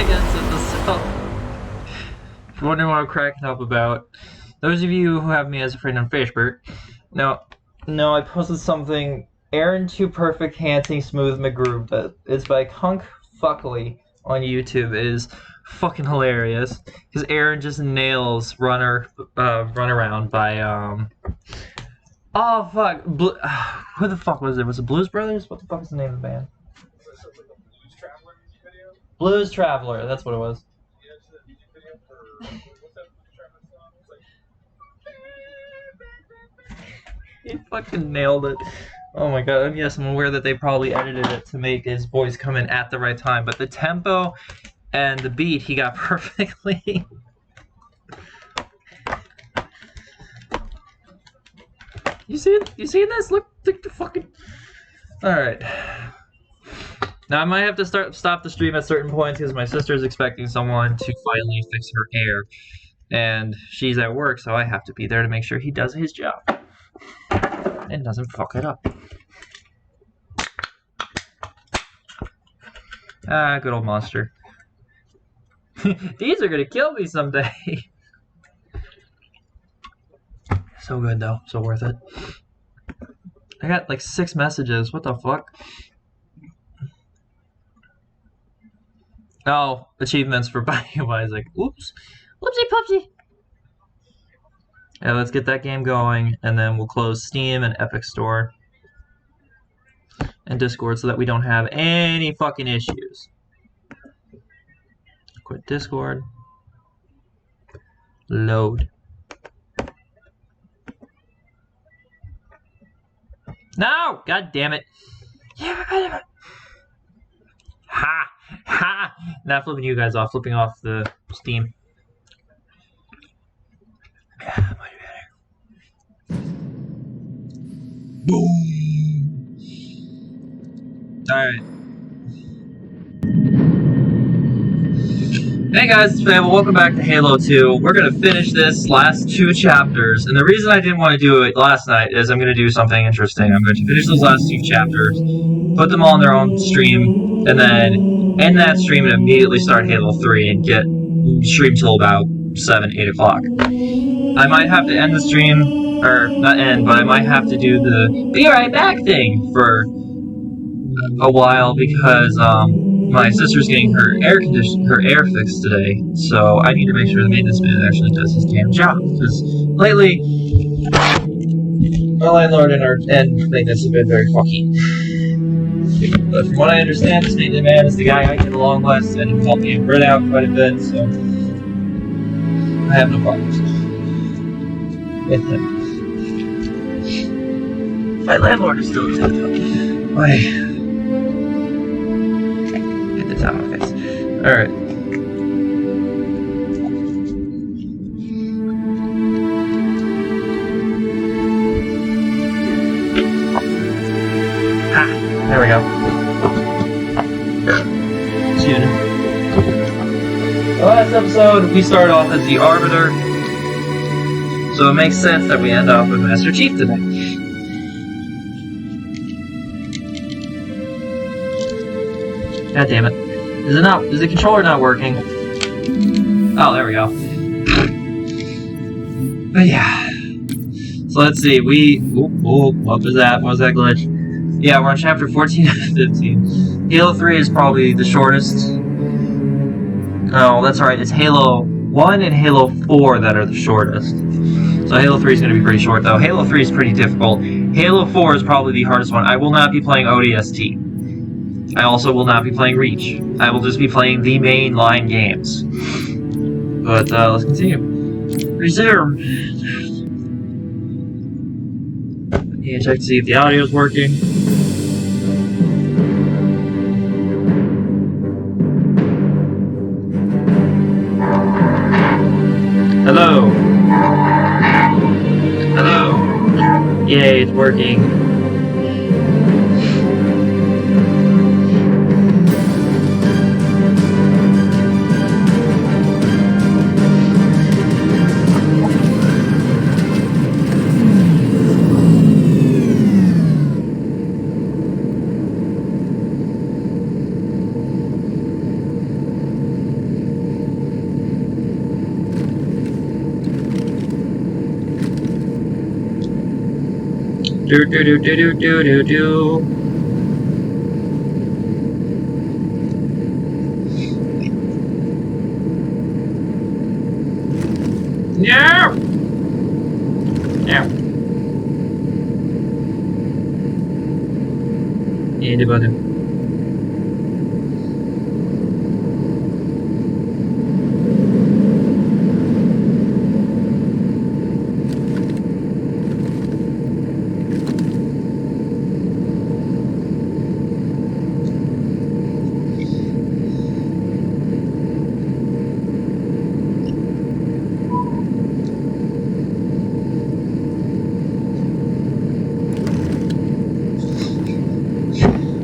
against it. So, if you're wondering what I'm cracking up about, those of you who have me as a friend on Facebook, no, I posted something. Aaron Too Perfect Handsy Smooth McGroove that is by Hunk Fuckley on YouTube. It is fucking hilarious because Aaron just nails Run Around by oh fuck, who the fuck was it? Was it Blues Brothers? What the fuck is the name of the band? Blues Traveler, that's what it was. He fucking nailed it. Oh my god, and yes, I'm aware that they probably edited it to make his voice come in at the right time, but the tempo and the beat he got perfectly. You see it? You see this? Look the fucking... Alright. Now I might have to stop the stream at certain points because my sister's expecting someone to finally fix her hair. And she's at work, so I have to be there to make sure he does his job. And doesn't fuck it up. Ah, good old monster. These are gonna kill me someday. So good though, so worth it. I got like 6 messages. What the fuck? Oh, achievements for BioWise. Oops. Whoopsie poopsie. Yeah, let's get that game going, and then we'll close Steam and Epic Store and Discord so that we don't have any fucking issues. Quit Discord. Load. No! God damn it. Yeah. Ha! Ha! Not flipping you guys off, flipping off the Steam. Might be better. Boom! Alright. Hey guys, it's Fable. Welcome back to Halo 2. We're going to finish this last 2 chapters, and the reason I didn't want to do it last night is I'm going to do something interesting. I'm going to finish those last 2 chapters, put them all in their own stream, and then end that stream and immediately start Halo 3 and get stream till about 7, 8 o'clock. I might have to end the stream, or not end, but I might have to do the be right back thing for a while because, my sister's getting her air fixed today, so I need to make sure the maintenance man actually does his damn job. Because lately, my landlord and maintenance have been very fucky. But from what I understand, this maintenance man is the guy I get along with, and helped me burn out quite a bit, so I have no problems with him. My landlord is still upset though. Why? Alright. Ha! There we go. The last episode, we started off as the Arbiter, so it makes sense that we end off with Master Chief today. God damn it. Is the controller not working? Oh, there we go. But yeah. So let's see, what was that? What was that glitch? Yeah, we're on chapter 14 and 15. Halo 3 is probably the shortest. Oh, that's right, it's Halo 1 and Halo 4 that are the shortest. So Halo 3 is going to be pretty short, though. Halo 3 is pretty difficult. Halo 4 is probably the hardest one. I will not be playing ODST. I also will not be playing Reach. I will just be playing the mainline games. But, let's continue. Resume! Yeah, check to see if the audio is working. Hello! Hello! Yay, it's working. Do do do do do do do do. No! No. Ini button.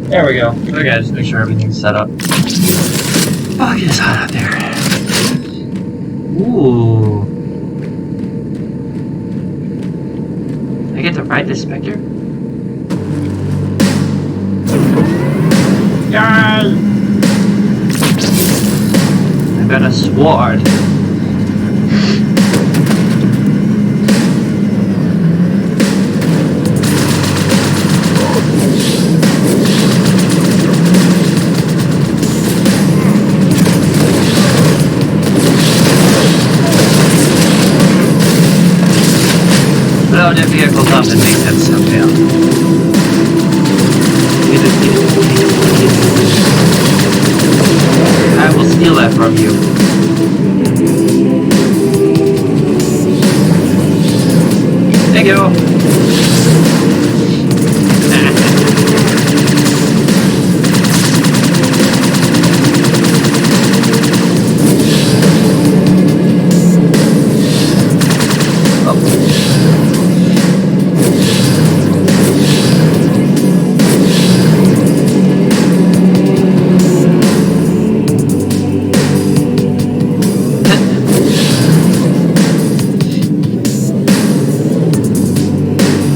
There we go. Okay, just make sure everything's set up. Fuck, it is hot out there. Ooh. I get to ride this Spectre? Yay! I got a sword. Blow the vehicles up and make them slow down. I will steal that from you. Thank you.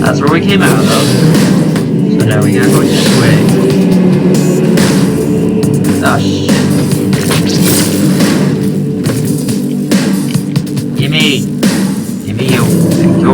That's where we came out of. So now we gotta go this way. Oh shit. Gimme! Gimme you. Thank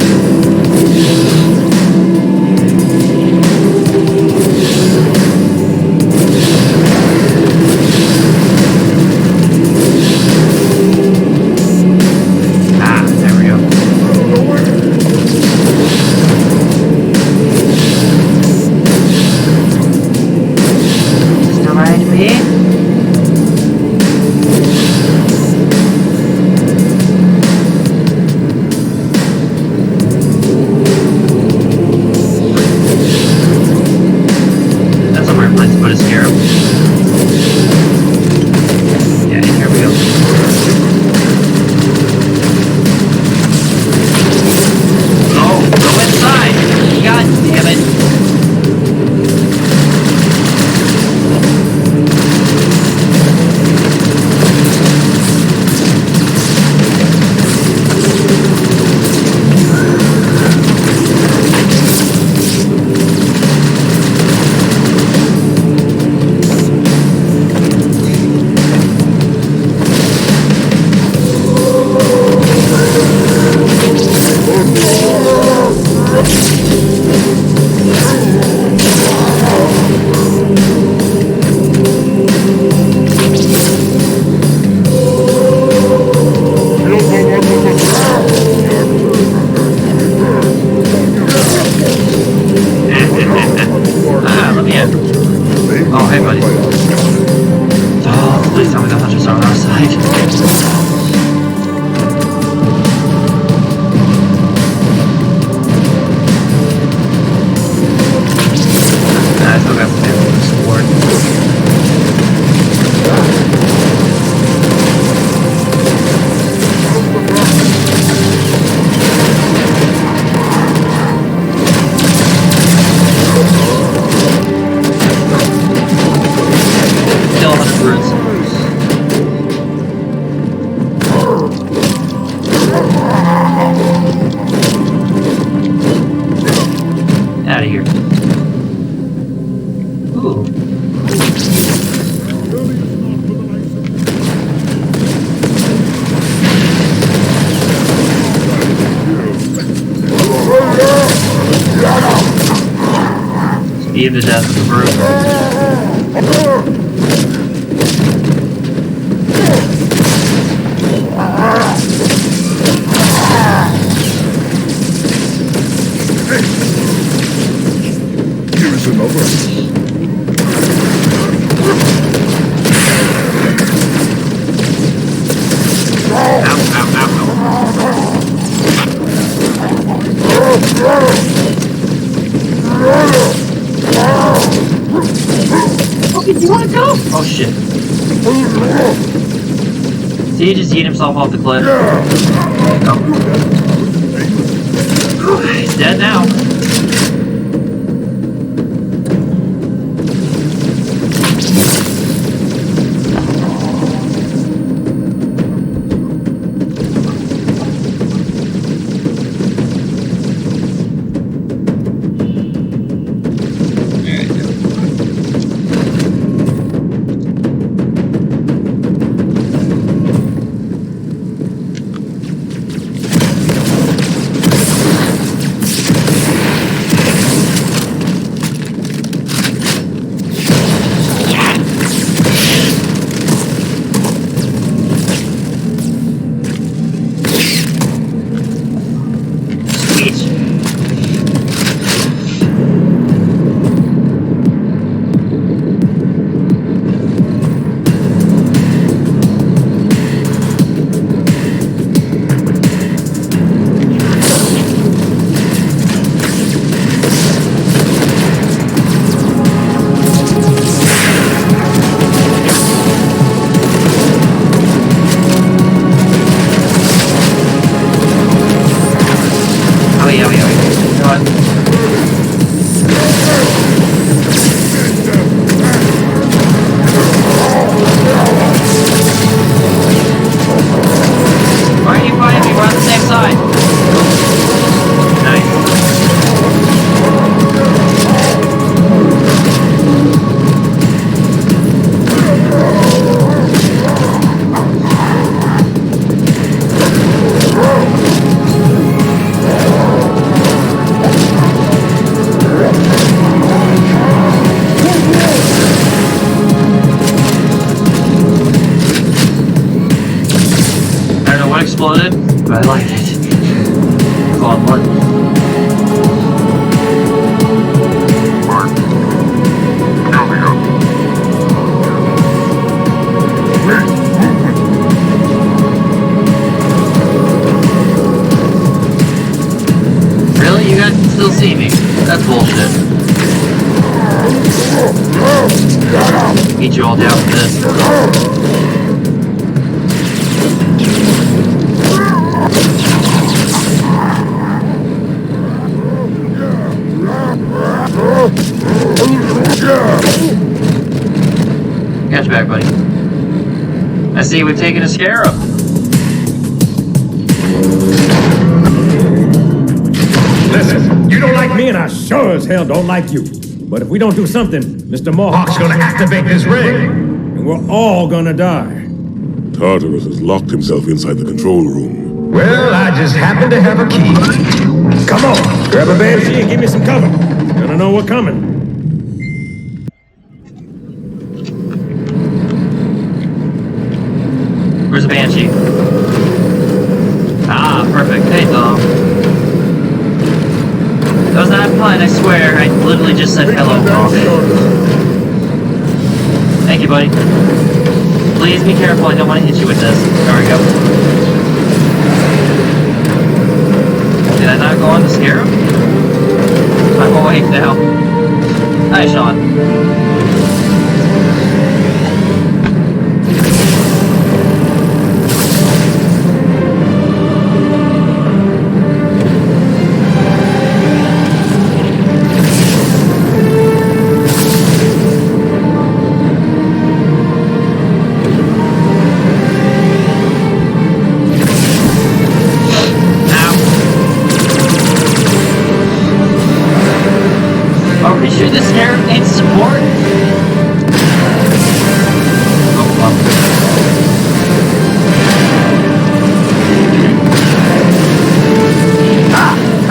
you. him to death with the broom. Here is another. Okay, do you want to go? Oh shit. Did he just eat himself off the cliff? No. He's dead now. Exploded, but I like it. Come on, what? Mark. Help me up. Wait, movement. Really? You guys can still see me? That's bullshit. Beat you all down for this. Catch back, buddy. I see we've taken a scarab. Listen, you don't like me and I sure as hell don't like you. But if we don't do something, Mr. Mohawk's gonna activate this ring. And we're all gonna die. Tartarus has locked himself inside the control room. Well, I just happen to have a key. Come on, grab a banshee and give me some cover. Gonna know we're coming. Where's the banshee? Ah, perfect. Hey, Tom. That was not a pun, I swear. I literally just said hello, Tom. Thank you, buddy. Please be careful, I don't want to hit you with this. There we go. Did I not go on the scarab? I'm awake now. Hi, Sean. Sure this scarab needs support? Oh, well.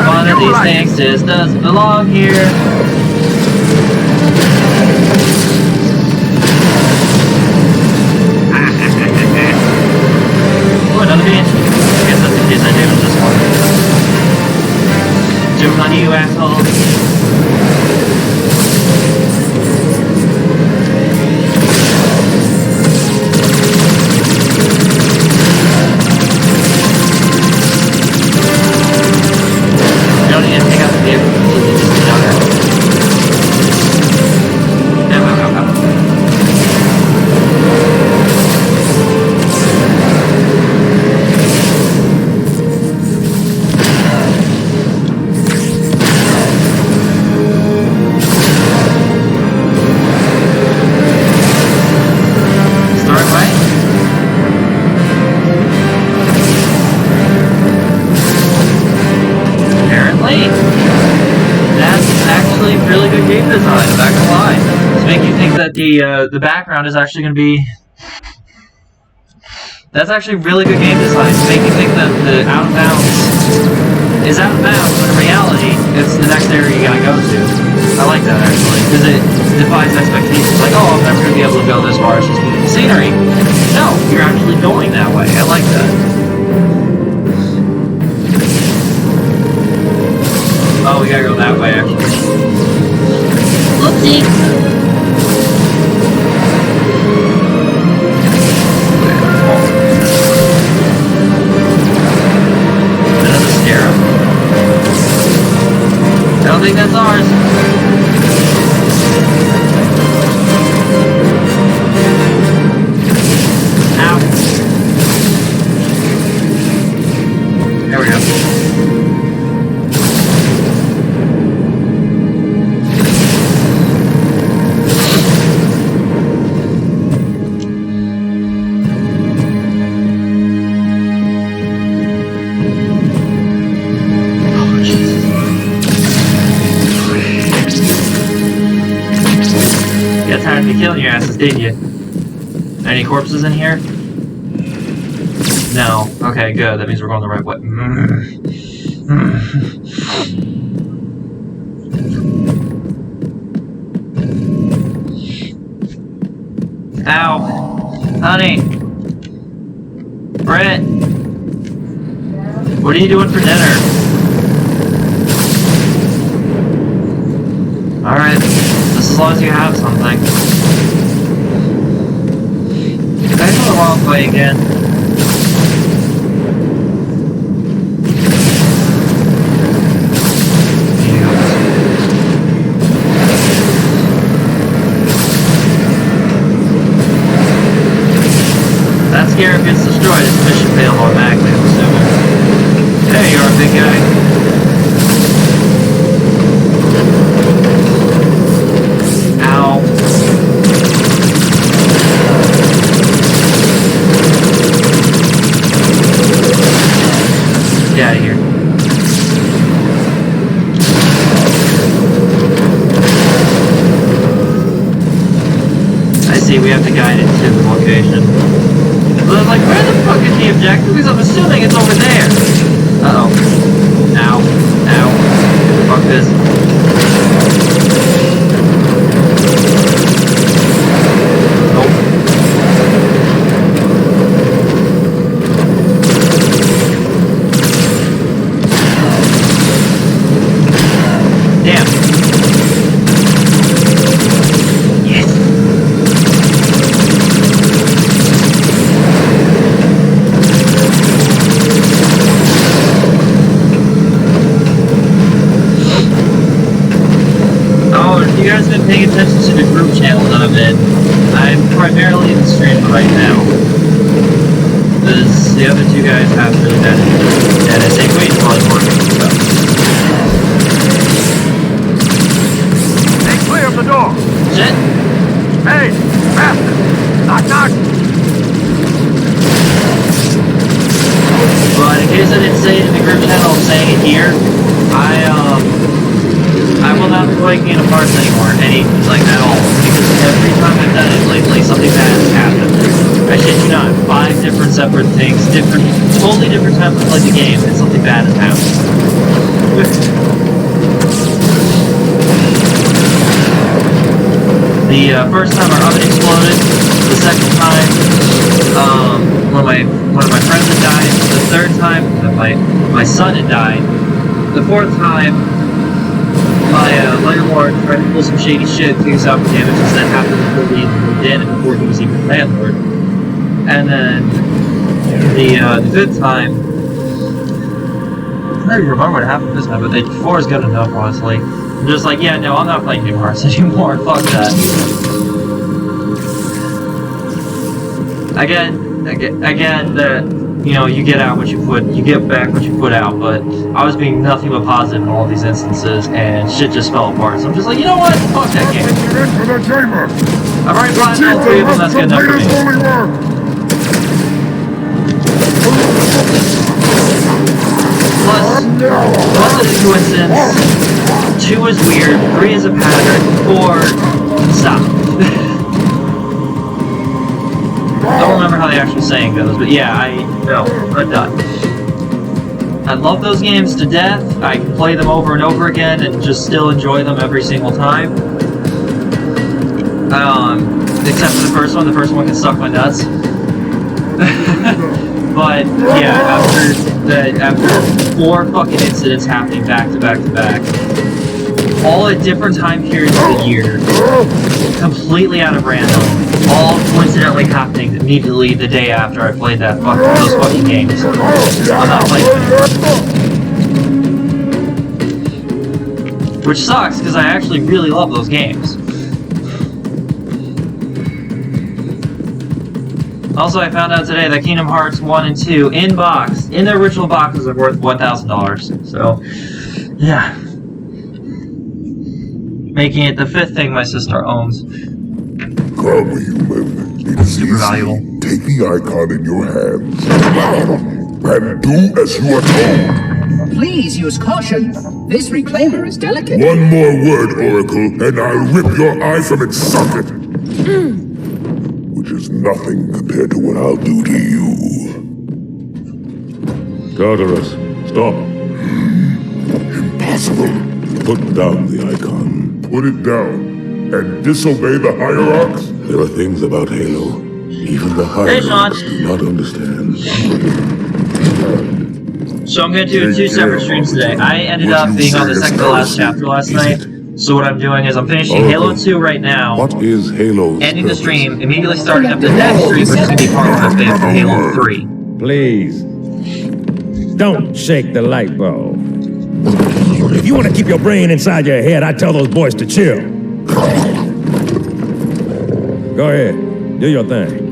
One of these things just doesn't belong here. you assholes. You don't need to take out the vehicle completely, just get down there. The background is actually going to be... That's actually really good game design to make you think that the out of bounds is out of bounds, but in reality, it's the next area you gotta go to. I like that actually, because it defies expectations. Like, oh, I'm never going to be able to go this far, it's just beautiful scenery. No, you're actually going that way. I like that. Oh, we gotta go that way actually. Whoopsie! I don't think that's ours. Ow. There we go. Tired of me killing your asses, didn't you? Any corpses in here? No. Okay, good. That means we're going the right way. Ow. Honey. Brett. What are you doing for dinner? Alright. Just as long as you have something. Did I go the wrong way again? That scarab gets destroyed, its mission failed automatically, I'm assuming. There you are, big guy. Get out of here. I see, we have to guide it to the location. But I'm like, where the fuck is the objective? Because I'm assuming it's over there. Uh-oh. Ow. Ow. Fuck this. Nope. You guys have been paying attention to the group channel that I'm in. I'm primarily in the stream right now. Because the other two guys have really bad and I say wait until I'm working and stuff. Stay clear of the door! Shit! Hey! Faster! Knock knock! But in case I didn't say it in the group channel, I'm saying it here. I will not be breaking it apart anymore, like at all, because every time I've done it lately, something bad has happened. I shit you not, 5 different separate things, totally different times to play the game, and something bad has happened. The first time our oven exploded, the second time, one of my friends had died, the third time, my son had died, the fourth time, my landlord tried to pull some shady shit, figures out the damages that happened before we even moved in and before he was even landlord. And then the fifth time, I don't even remember what happened this time, but the four is good enough, honestly. I'm just like, yeah, no, I'm not playing Kingdom Hearts anymore. Fuck that. Again, you know, you get out what you get back what you put out. But I was being nothing but positive in all these instances, and shit just fell apart. So I'm just like, you know what? Fuck that game. I've already played all three of them. That's good enough for me. Plus it's a coincidence. 2 is weird. 3 is a pattern. 4, stop. Don't remember how the actual saying goes, but yeah, I'm done. I love those games to death. I can play them over and over again and just still enjoy them every single time. Except for the first one. The first one can suck my nuts. But yeah, after 4 fucking incidents happening back to back to back, all at different time periods of the year, completely out of random, all coincidentally happening immediately the day after I played those fucking games. I'm not playing them. Which sucks, because I actually really love those games. Also, I found out today that Kingdom Hearts 1 and 2 in their original boxes are worth $1,000. So, yeah. Making it the 5th thing my sister owns. Come, human. It's super valuable. Take the icon in your hands and do as you are told. Please use caution. This reclaimer is delicate. One more word, Oracle, and I'll rip your eye from its socket. Which is nothing compared to what I'll do to you. Tartarus, stop. Impossible. Put down the icon. Put it down and disobey the hierarchs? There are things about Halo even the hierarchs do not understand. So I'm going to do 2 separate streams today. I ended up being on the second to last chapter last night. So what I'm doing is I'm finishing Halo 2 right now. What is Halo's ending the stream, immediately starting up the next stream, which is going to be part 1 of it for Halo 3. Please, don't shake the light bulb. If you want to keep your brain inside your head, I tell those boys to chill. Go ahead, do your thing.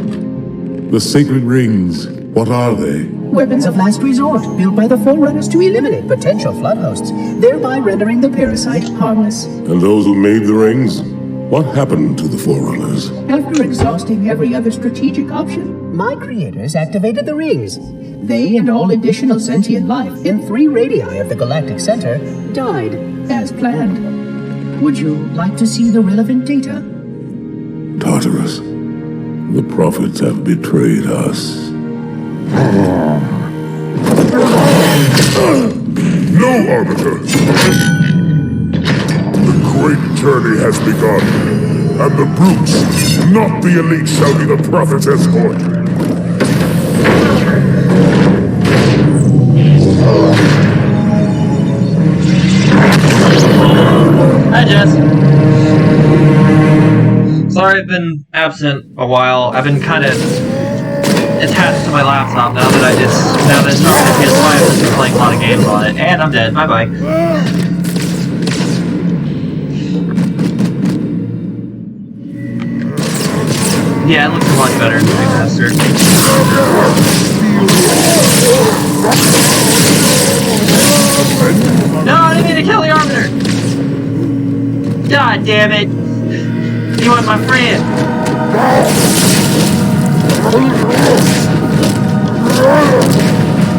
The sacred rings, what are they? Weapons of last resort, built by the Forerunners to eliminate potential flood hosts, thereby rendering the parasite harmless. And those who made the rings? What happened to the Forerunners? After exhausting every other strategic option, my creators activated the rings. They and all additional sentient life in 3 radii of the galactic center died as planned. Would you like to see the relevant data? Tartarus, the prophets have betrayed us. No, Arbiter! The great journey has begun, and the brutes, not the elite, shall be the prophet's escort. Hi, Jess. Sorry I've been absent a while. I've been kind of attached to my laptop now that it's not on the PS5. I've been playing a lot of games on it, and I'm dead. Bye bye. Yeah, it looks much better in the remastered. No, I didn't mean to kill the Arbiter! God damn it! You want my friend!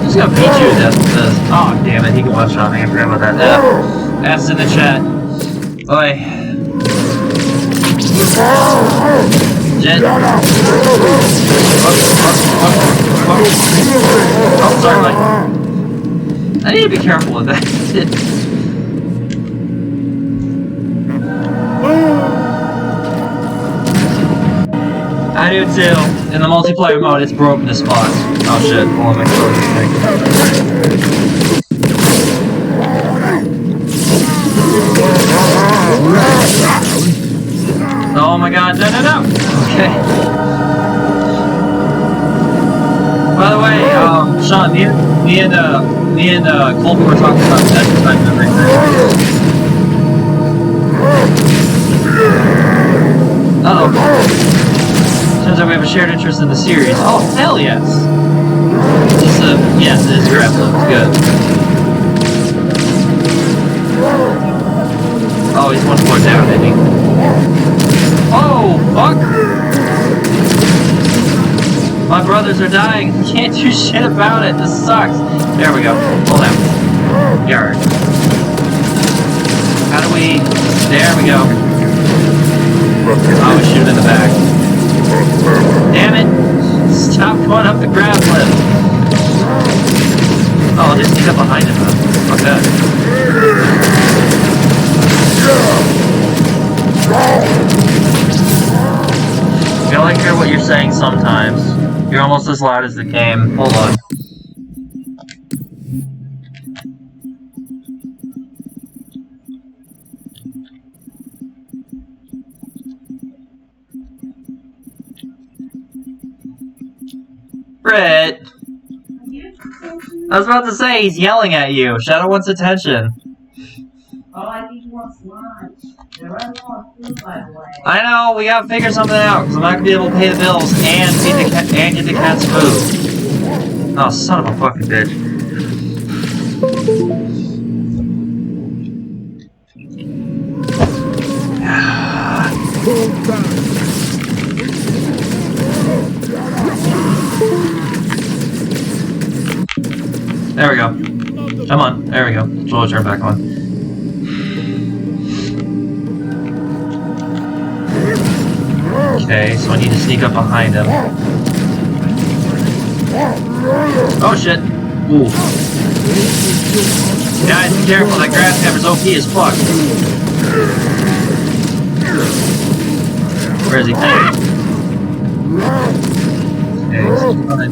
Just gonna beat you to death with this. Oh, damn it, he can one-shot me. I forgot about that. F's in the chat. Oi. Jet. Oh, sorry, I need to be careful with that. I do too. In the multiplayer mode, it's broken as fuck. Oh shit, hold on, my phone. Oh my god, no, no, no! Okay. By the way, Sean, me and Colton were talking about that time and everything. Uh-oh. Turns out we have a shared interest in the series. Oh, hell yes! Yes, it is grappling. It's good. Oh, he's one floor down, isn't he? Oh, fuck! My brothers are dying. Can't do shit about it. This sucks. There we go. Hold on. Yard. How do we... There we go. Oh, we shoot him in the back. Damn it! Stop going up the grab lift. Oh, I'll just sneak up behind him, though. Fuck that. I feel like I hear what you're saying sometimes. You're almost as loud as the game. Hold on. Britt! I was about to say, he's yelling at you. Shadow wants attention. Oh, I think he wants lunch. They're running low on food, by the way. I know, we gotta figure something out, because I'm not gonna be able to pay the bills and feed the cat and get the cat's food. Oh, son of a fucking bitch. There we go. Come on, there we go. Controller turn back on. Okay, so I need to sneak up behind him. Oh shit! Ooh. Guys, be careful, that grass camera's OP as fuck. Where is he? Okay, he's coming.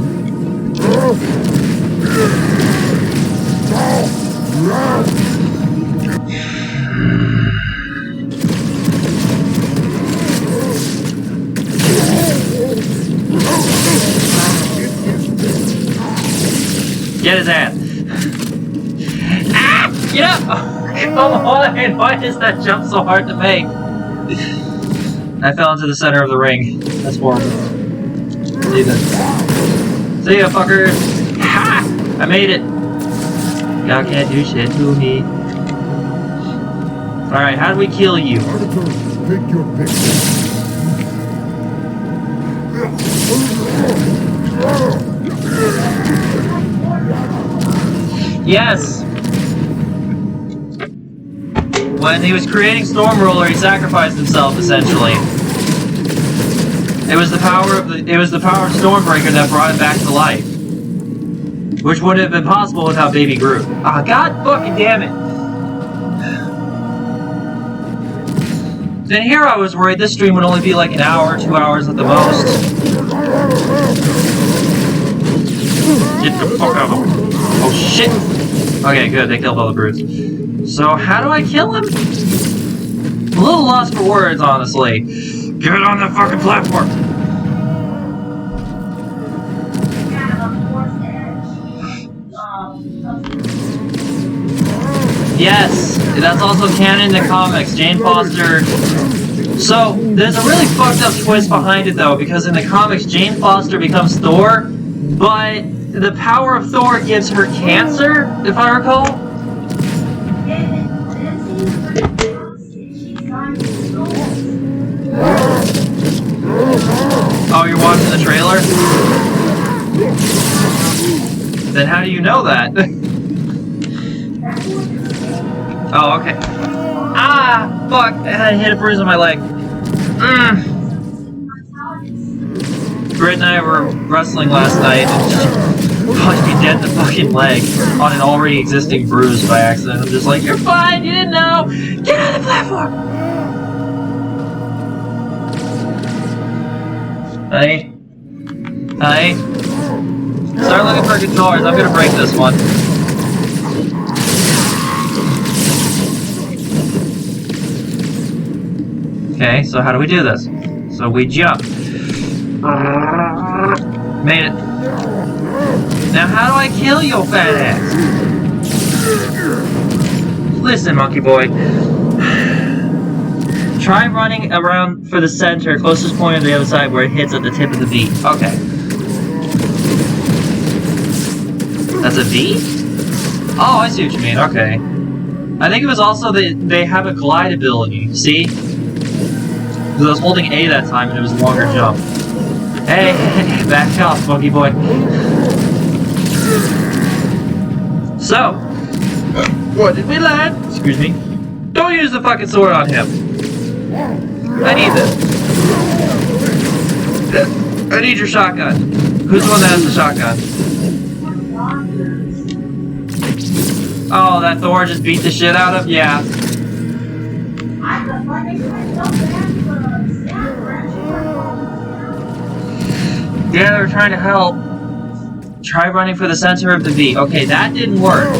Get his ass! Ah! Get up! Oh, come on! Why is that jump so hard to make? I fell into the center of the ring. That's horrible. See ya. See ya, fuckers! Ha! I made it! Y'all can't do shit to me. Alright, how do we kill you? Pick your pick. Yes! When he was creating Stormruler, he sacrificed himself, essentially. It was the power of Stormbreaker that brought him back to life. Which wouldn't have been possible without Baby Groot. Ah, god fucking damn it! Then here I was worried this stream would only be like an hour, 2 hours at the most. Get the fuck out of him. Oh shit! Okay, good, they killed all the brutes. So, how do I kill him? I'm a little lost for words, honestly. Get on the fucking platform! Yes, that's also canon in the comics. Jane Foster. So, there's a really fucked up twist behind it though, because in the comics, Jane Foster becomes Thor, but the power of Thor gives her cancer, if I recall. Oh, you're watching the trailer? Then how do you know that? Oh, okay. Ah, fuck! I hit a bruise on my leg. Britt and I were wrestling last night and just punched me dead in the fucking leg on an already existing bruise by accident. I'm just like, you're fine, you didn't know! Get on the platform! Hey? Hey? Start looking for controllers, I'm gonna break this one. Okay, so how do we do this? So we jump. Made it. Now how do I kill your fat ass? Listen, monkey boy. Try running around for the center, closest point on the other side where it hits at the tip of the V. Okay. That's a V? Oh, I see what you mean. Okay. I think it was also they have a glide ability. See? Because I was holding A that time and it was a longer jump. Hey, back off, monkey boy. So, what did we learn? Excuse me. Don't use the fucking sword on him. I need this. I need your shotgun. Who's the one that has the shotgun? Oh, that Thor just beat the shit out of? Yeah. Yeah, they were trying to help. Try running for the center of the V. Okay, that didn't work.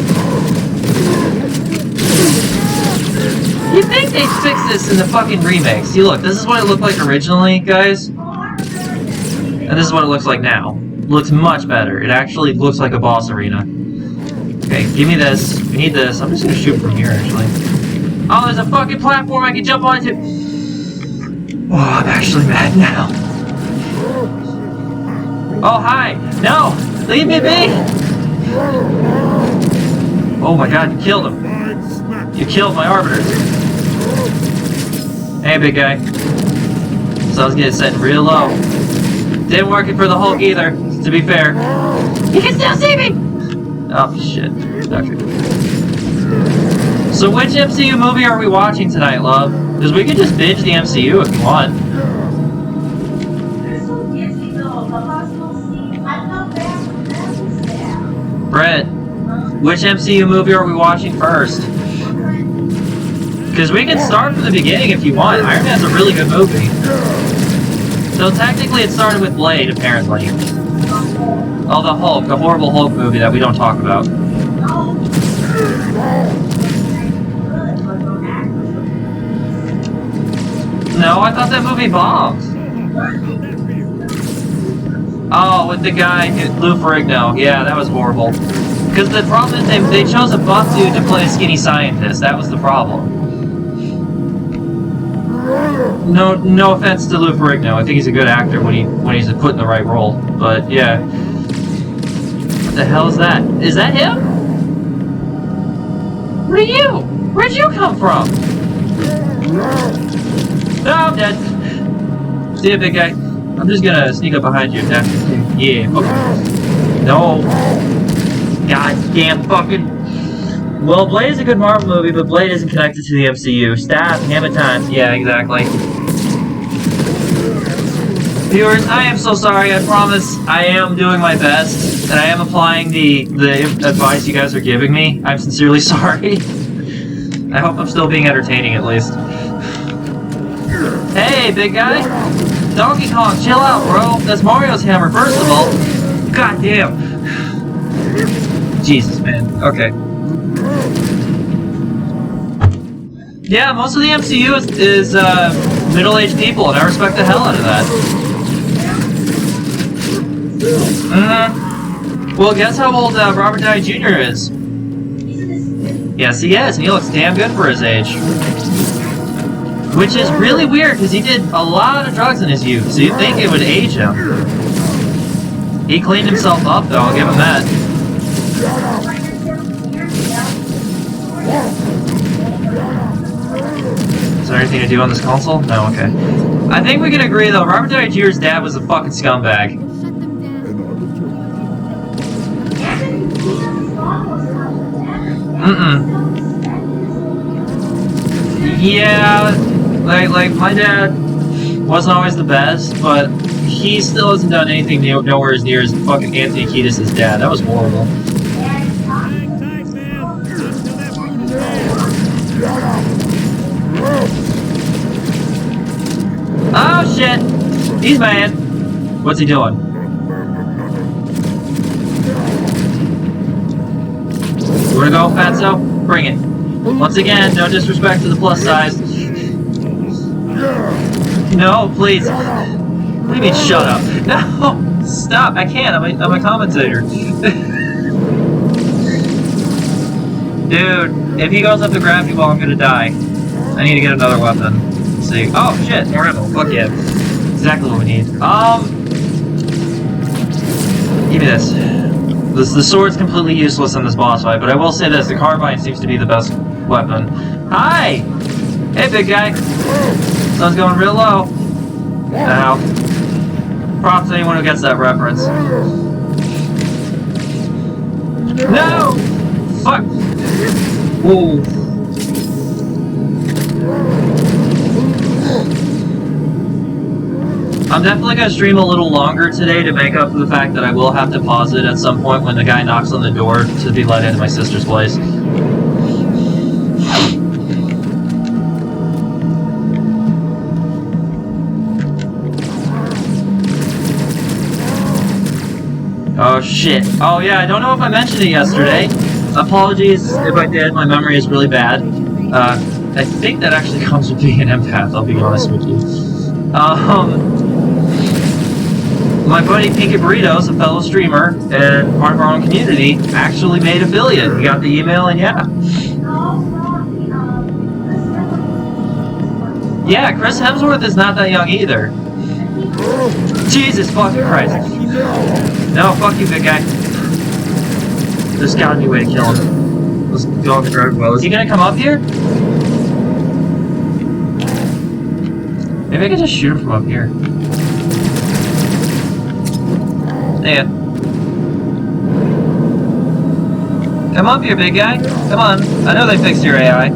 You'd think they'd fix this in the fucking remake. See, look, this is what it looked like originally, guys. And this is what it looks like now. Looks much better. It actually looks like a boss arena. Okay, give me this. We need this. I'm just gonna shoot from here, actually. Oh, there's a fucking platform I can jump onto. Oh, I'm actually mad now. Oh, hi! No! Leave me be! Oh my god, you killed him. You killed my arbiters. Hey, big guy. So I was getting set real low. Didn't work it for the Hulk either, to be fair. You can still see me! Oh, shit. Okay. So which MCU movie are we watching tonight, love? Because we could just binge the MCU if you want. Brett, which MCU movie are we watching first? Because we can start from the beginning if you want. Iron Man's a really good movie. So technically it started with Blade, apparently. Oh, the Hulk, the horrible Hulk movie that we don't talk about. No, I thought that movie bombed. Oh, with the guy, Lou Ferrigno. Yeah, that was horrible. Because the problem is they chose a buff dude to play a skinny scientist. That was the problem. No offense to Lou Ferrigno. I think he's a good actor when he's put in the right role. But yeah. What the hell is that? Is that him? What are you? Where'd you come from? No, I'm dead. See ya, big guy. I'm just gonna sneak up behind you. Yeah. Okay. No. God damn fucking. Well, Blade is a good Marvel movie, but Blade isn't connected to the MCU. Stop, hammer time. Yeah, exactly. Viewers, I am so sorry. I promise I am doing my best, and I am applying the advice you guys are giving me. I'm sincerely sorry. I hope I'm still being entertaining at least. Hey, big guy. Donkey Kong, chill out, bro. That's Mario's hammer, first of all. God damn. Jesus, man. Okay. Yeah, most of the MCU is middle-aged people, and I respect the hell out of that. Well, guess how old Robert Downey Jr. is? Yes, he is, and he looks damn good for his age. Which is really weird, because he did a lot of drugs in his youth, so you'd think it would age him. He cleaned himself up, though, I'll give him that. Is there anything to do on this console? No, okay. I think we can agree, though, Robert Downey Jr.'s dad was a fucking scumbag. Yeah, like my dad wasn't always the best, but he still hasn't done anything nowhere as near as fucking Anthony Kiedis' dad. That was horrible. Oh shit! He's mad. What's he doing? You wanna go, Fatso? Bring it. Once again, no disrespect to the plus size. No, please. What do you mean, shut up? No! Stop! I can't. I'm a commentator. Dude, if he goes up to grab you while I'm gonna die, I need to get another weapon. Let's see. Oh, shit! More ammo. Fuck yeah. Exactly what we need. Give me this. The sword's completely useless in this boss fight, but I will say this, the carbine seems to be the best weapon. Hi! Hey, big guy! Sun's going real low. Ow. Props to anyone who gets that reference. No! Fuck! Whoa. I'm definitely going to stream a little longer today to make up for the fact that I will have to pause it at some point when the guy knocks on the door to be let into my sister's place. Oh shit. Oh yeah, I don't know if I mentioned it yesterday. Apologies if I did, my memory is really bad. I think that actually comes with being an empath, I'll be honest with you. My buddy Pinky Burritos, a fellow streamer and part of our own community, actually made affiliate. He got the email and yeah. Yeah, Chris Hemsworth is not that young either. Jesus fucking Christ. No, fuck you, big guy. There's gotta be a way to kill him. Let's go off the drive well. Is he gonna come up here? Maybe I could just shoot him from up here. Yeah. Come up here, big guy. Come on. I know they fixed your AI.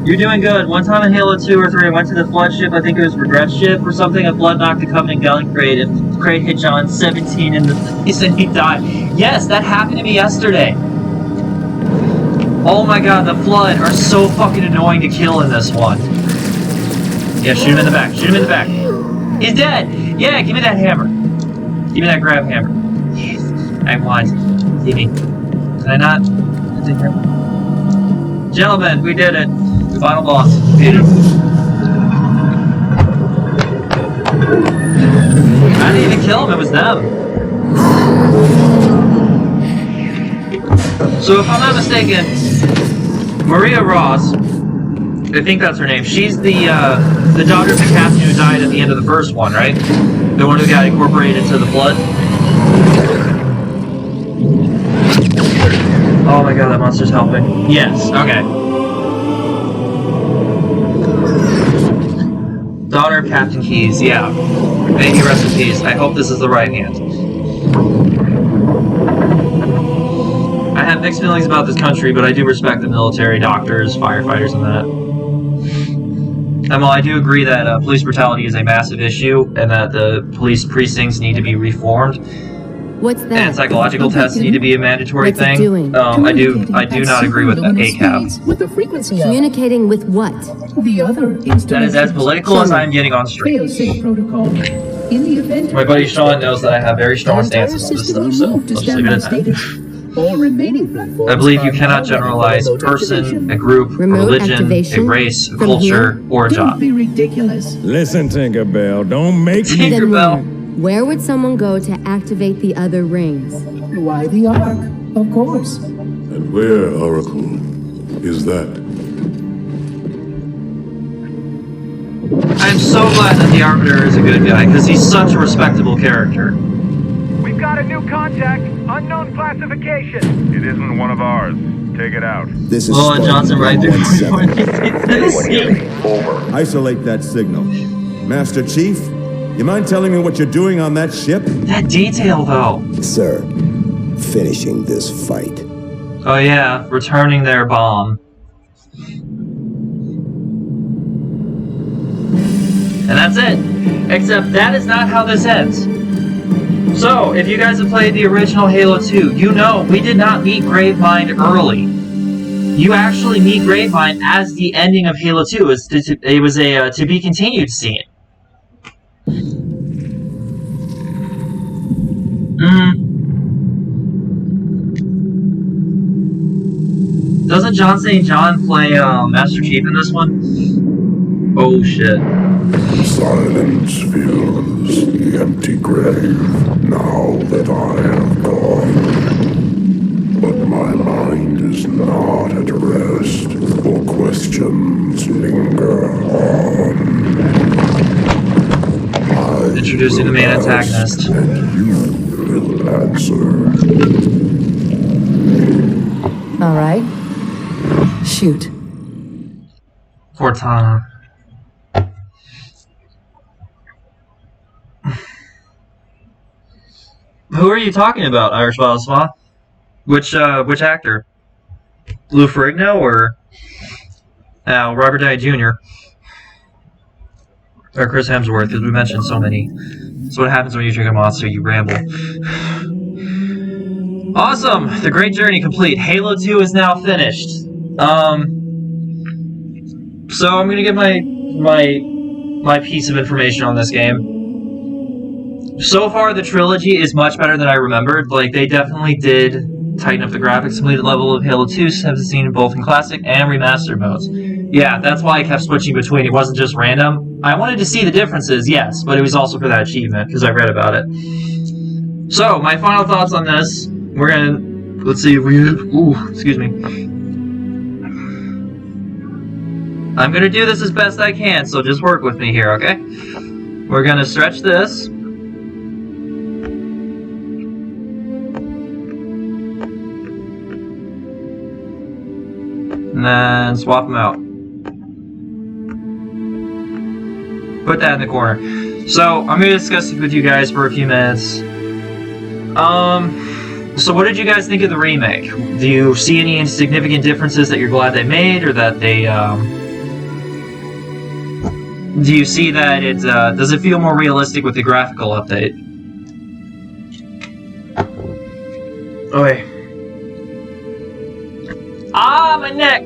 You're doing good. One time in Halo 2 or 3, I went to the Flood ship, I think it was Regret ship or something, a Flood knocked the Covenant Gun crate, and crate hit John 17 in the face and he died. Yes, that happened to me yesterday. Oh my god, the Flood are so fucking annoying to kill in this one. Yeah, shoot him in the back. Shoot him in the back. He's dead! Yeah, give me that hammer. Give me that grab hammer. Yes. I want. Give me. Can I not? Gentlemen, we did it. The final boss. Beat him. I didn't even kill him, it was them. So if I'm not mistaken, Maria Ross, I think that's her name, she's the daughter of the captain who died at the end of the first one, right? The one who got incorporated into the Flood? Oh my god, that monster's helping. Yes, okay. Daughter of Captain Keyes, yeah. May he rest in peace. I hope this is the right hand. I have mixed feelings about this country, but I do respect the military, doctors, firefighters, and that. Well, I do agree that police brutality is a massive issue, and that the police precincts need to be reformed. What's that? And psychological tests need to be a mandatory thing. I do not agree with ACAB. With the frequency of Communicating with what? the other That is as political as I'm getting on stream. fail-safe protocol. In the event My buddy Sean knows that I have very strong stances on this stuff, so moved to let's just leave it at standby that. status. All remaining platforms I believe you are cannot already generalize remote person, activation. a group, a Remote religion, a activation? race, a From culture, here? or a Don't job. be ridiculous. Listen, Tinkerbell, don't make me... Tinkerbell. Then where? Where would someone go to activate the other rings? Why the Ark? Of course. And where, Oracle, is that? I'm so glad that the Arbiter is a good guy, because he's such a respectable character. We've got a new contact. Unknown classification. It isn't one of ours. Take it out. This is Well, Johnson right there. 117. Over. Isolate that signal. Master Chief, you mind telling me what you're doing on that ship? That detail, though. Sir, finishing this fight. Oh yeah, returning their bomb. And that's it. Except that is not how this ends. So, if you guys have played the original Halo 2, you know we did not meet Gravemind early. You actually meet Gravemind as the ending of Halo 2. It was a to be continued scene. Doesn't John St. John play Master Chief in this one? Oh shit. Silence fills the empty grave now that I am gone. But my mind is not at rest, for questions linger on. Introducing the main antagonist. And you will answer. All right. Shoot. Cortana. Who are you talking about, Irish Valsma? Which actor? Lou Ferrigno or Robert Downey Jr. Or Chris Hemsworth? Because we mentioned so many. That's what happens when you drink a monster. You ramble. Awesome! The great journey complete. Halo 2 is now finished. So I'm gonna give my piece of information on this game. So far, the trilogy is much better than I remembered. Like, they definitely did tighten up the graphics. Completed level of Halo 2 have seen both in classic and remastered modes. Yeah, that's why I kept switching between. It wasn't just random. I wanted to see the differences, yes, but it was also for that achievement, because I read about it. So, my final thoughts on this. We're gonna... Let's see if we... Ooh, excuse me. I'm gonna do this as best I can, so just work with me here, okay? We're gonna stretch this. And then swap them out. Put that in the corner. So, I'm going to discuss it with you guys for a few minutes. So what did you guys think of the remake? Do you see any significant differences that you're glad they made, or that they, do you see that it, does it feel more realistic with the graphical update? Okay. Ah, my neck!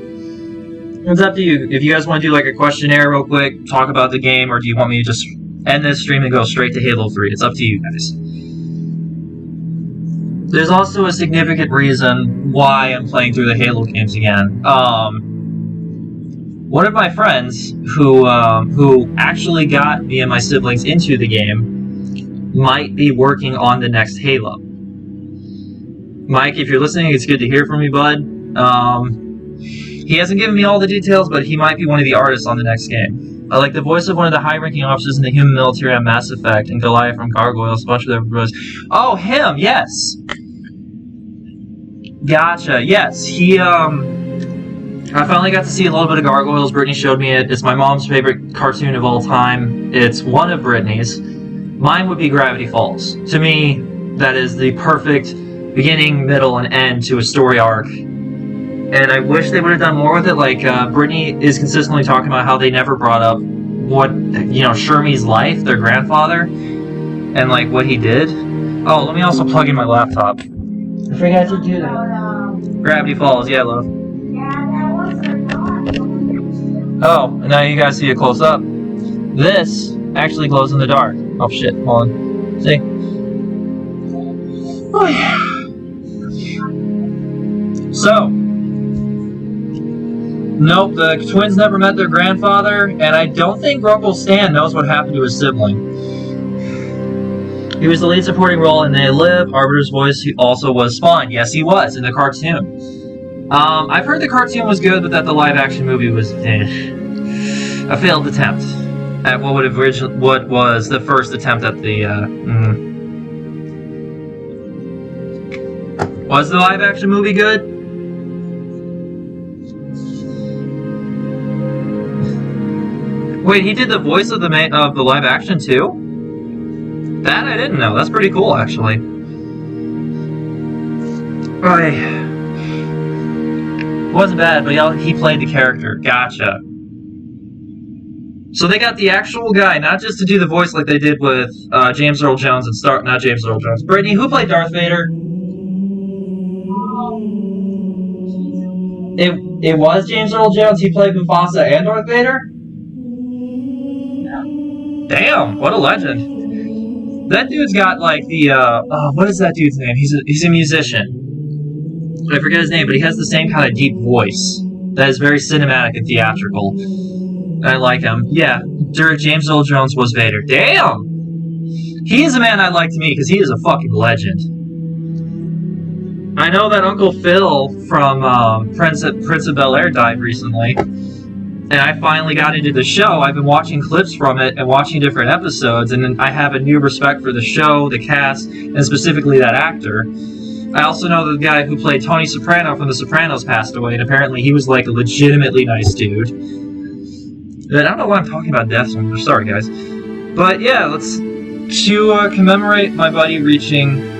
It's up to you. If you guys want to do like a questionnaire real quick, talk about the game, or do you want me to just end this stream and go straight to Halo 3? It's up to you guys. There's also a significant reason why I'm playing through the Halo games again. One of my friends who actually got me and my siblings into the game might be working on the next Halo. Mike, if you're listening, it's good to hear from you, bud. He hasn't given me all the details, but he might be one of the artists on the next game. I like the voice of one of the high-ranking officers in the human military on Mass Effect, and Goliath from Gargoyles, a bunch of their bros. Oh, him! Yes! Gotcha, yes. He, I finally got to see a little bit of Gargoyles. Brittany showed me it. It's my mom's favorite cartoon of all time. It's one of Brittany's. Mine would be Gravity Falls. To me, that is the perfect beginning, middle, and end to a story arc. And I wish they would have done more with it. Like, Brittany is consistently talking about how they never brought up what, you know, Shermie's life, their grandfather, and, like, what he did. Oh, let me also plug in my laptop. I forgot to do that. Gravity Falls, yeah, love. Oh, and now you guys see it close up. This actually glows in the dark. Oh, shit, hold on. See? Oh, yeah. So... Nope, the twins never met their grandfather, and I don't think Uncle Stan knows what happened to his sibling. He was the lead supporting role in They Live. Arbiter's voice he also was Spawn. Yes, he was, in the cartoon. I've heard the cartoon was good, but that the live-action movie was a failed attempt at what was the first attempt at the, Was the live-action movie good? Wait, he did the voice of the live action too? That I didn't know. That's pretty cool, actually. Okay. Wasn't bad, but he played the character. Gotcha. So they got the actual guy, not just to do the voice like they did with James Earl Jones and not James Earl Jones. Brittany, who played Darth Vader? It was James Earl Jones. He played Mufasa and Darth Vader? Damn, what a legend. That dude's got, like, the, what is that dude's name? He's a musician. I forget his name, but he has the same kind of deep voice that is very cinematic and theatrical. I like him. Yeah, James Earl Jones was Vader. Damn! He is a man I'd like to meet because he is a fucking legend. I know that Uncle Phil from Prince of Bel-Air died recently, and I finally got into the show. I've been watching clips from it and watching different episodes, and I have a new respect for the show, the cast, and specifically that actor. I also know the guy who played Tony Soprano from The Sopranos passed away, and apparently he was like a legitimately nice dude. And I don't know why I'm talking about deaths. I'm sorry, guys. But yeah, to commemorate my buddy reaching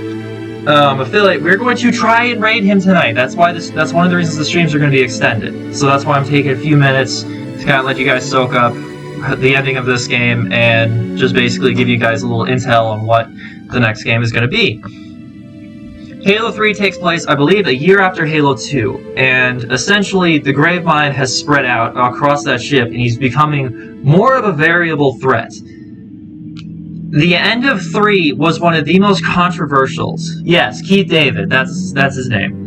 affiliate, we're going to try and raid him tonight. That's one of the reasons the streams are going to be extended. So that's why I'm taking a few minutes to kind of let you guys soak up the ending of this game and just basically give you guys a little intel on what the next game is going to be. Halo 3 takes place, I believe, a year after Halo 2, and essentially the Gravemind has spread out across that ship, and he's becoming more of a variable threat. The end of 3 was one of the most controversials. Yes, Keith David, that's his name.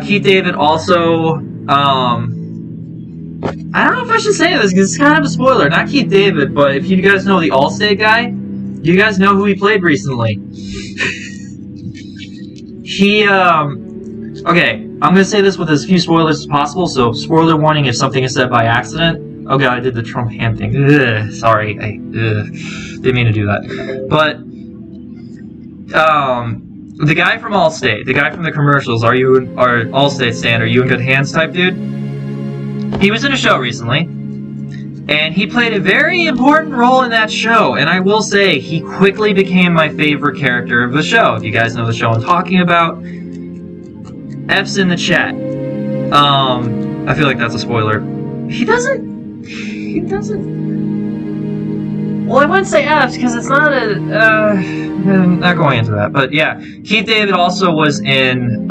Keith David also, I don't know if I should say this, because it's kind of a spoiler. Not Keith David, but if you guys know the Allstate guy, you guys know who he played recently. Okay, I'm gonna say this with as few spoilers as possible, so spoiler warning if something is said by accident. Oh god, I did the Trump hand thing. Ugh, sorry, I didn't mean to do that. But, the guy from Allstate, the guy from the commercials, are Allstate stand, are you in good hands type dude? He was in a show recently, and he played a very important role in that show, and I will say, he quickly became my favorite character of the show. If you guys know the show I'm talking about, F's in the chat. I feel like that's a spoiler. He doesn't... Well, I wouldn't say F's, because it's not I'm not going into that, but yeah. Keith David also was in,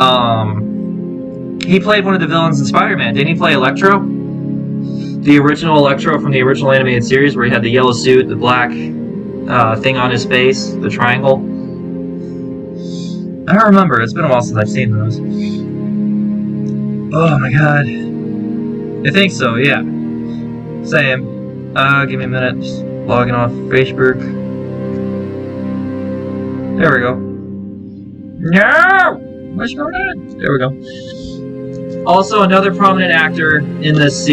he played one of the villains in Spider-Man. Didn't he play Electro? The original Electro from the original animated series, where he had the yellow suit, the black thing on his face, the triangle. I don't remember. It's been a while since I've seen those. Oh my god. I think so, yeah. Same. Give me a minute. Just logging off Facebook. There we go. No! What's going on? There we go. Also, another prominent actor in this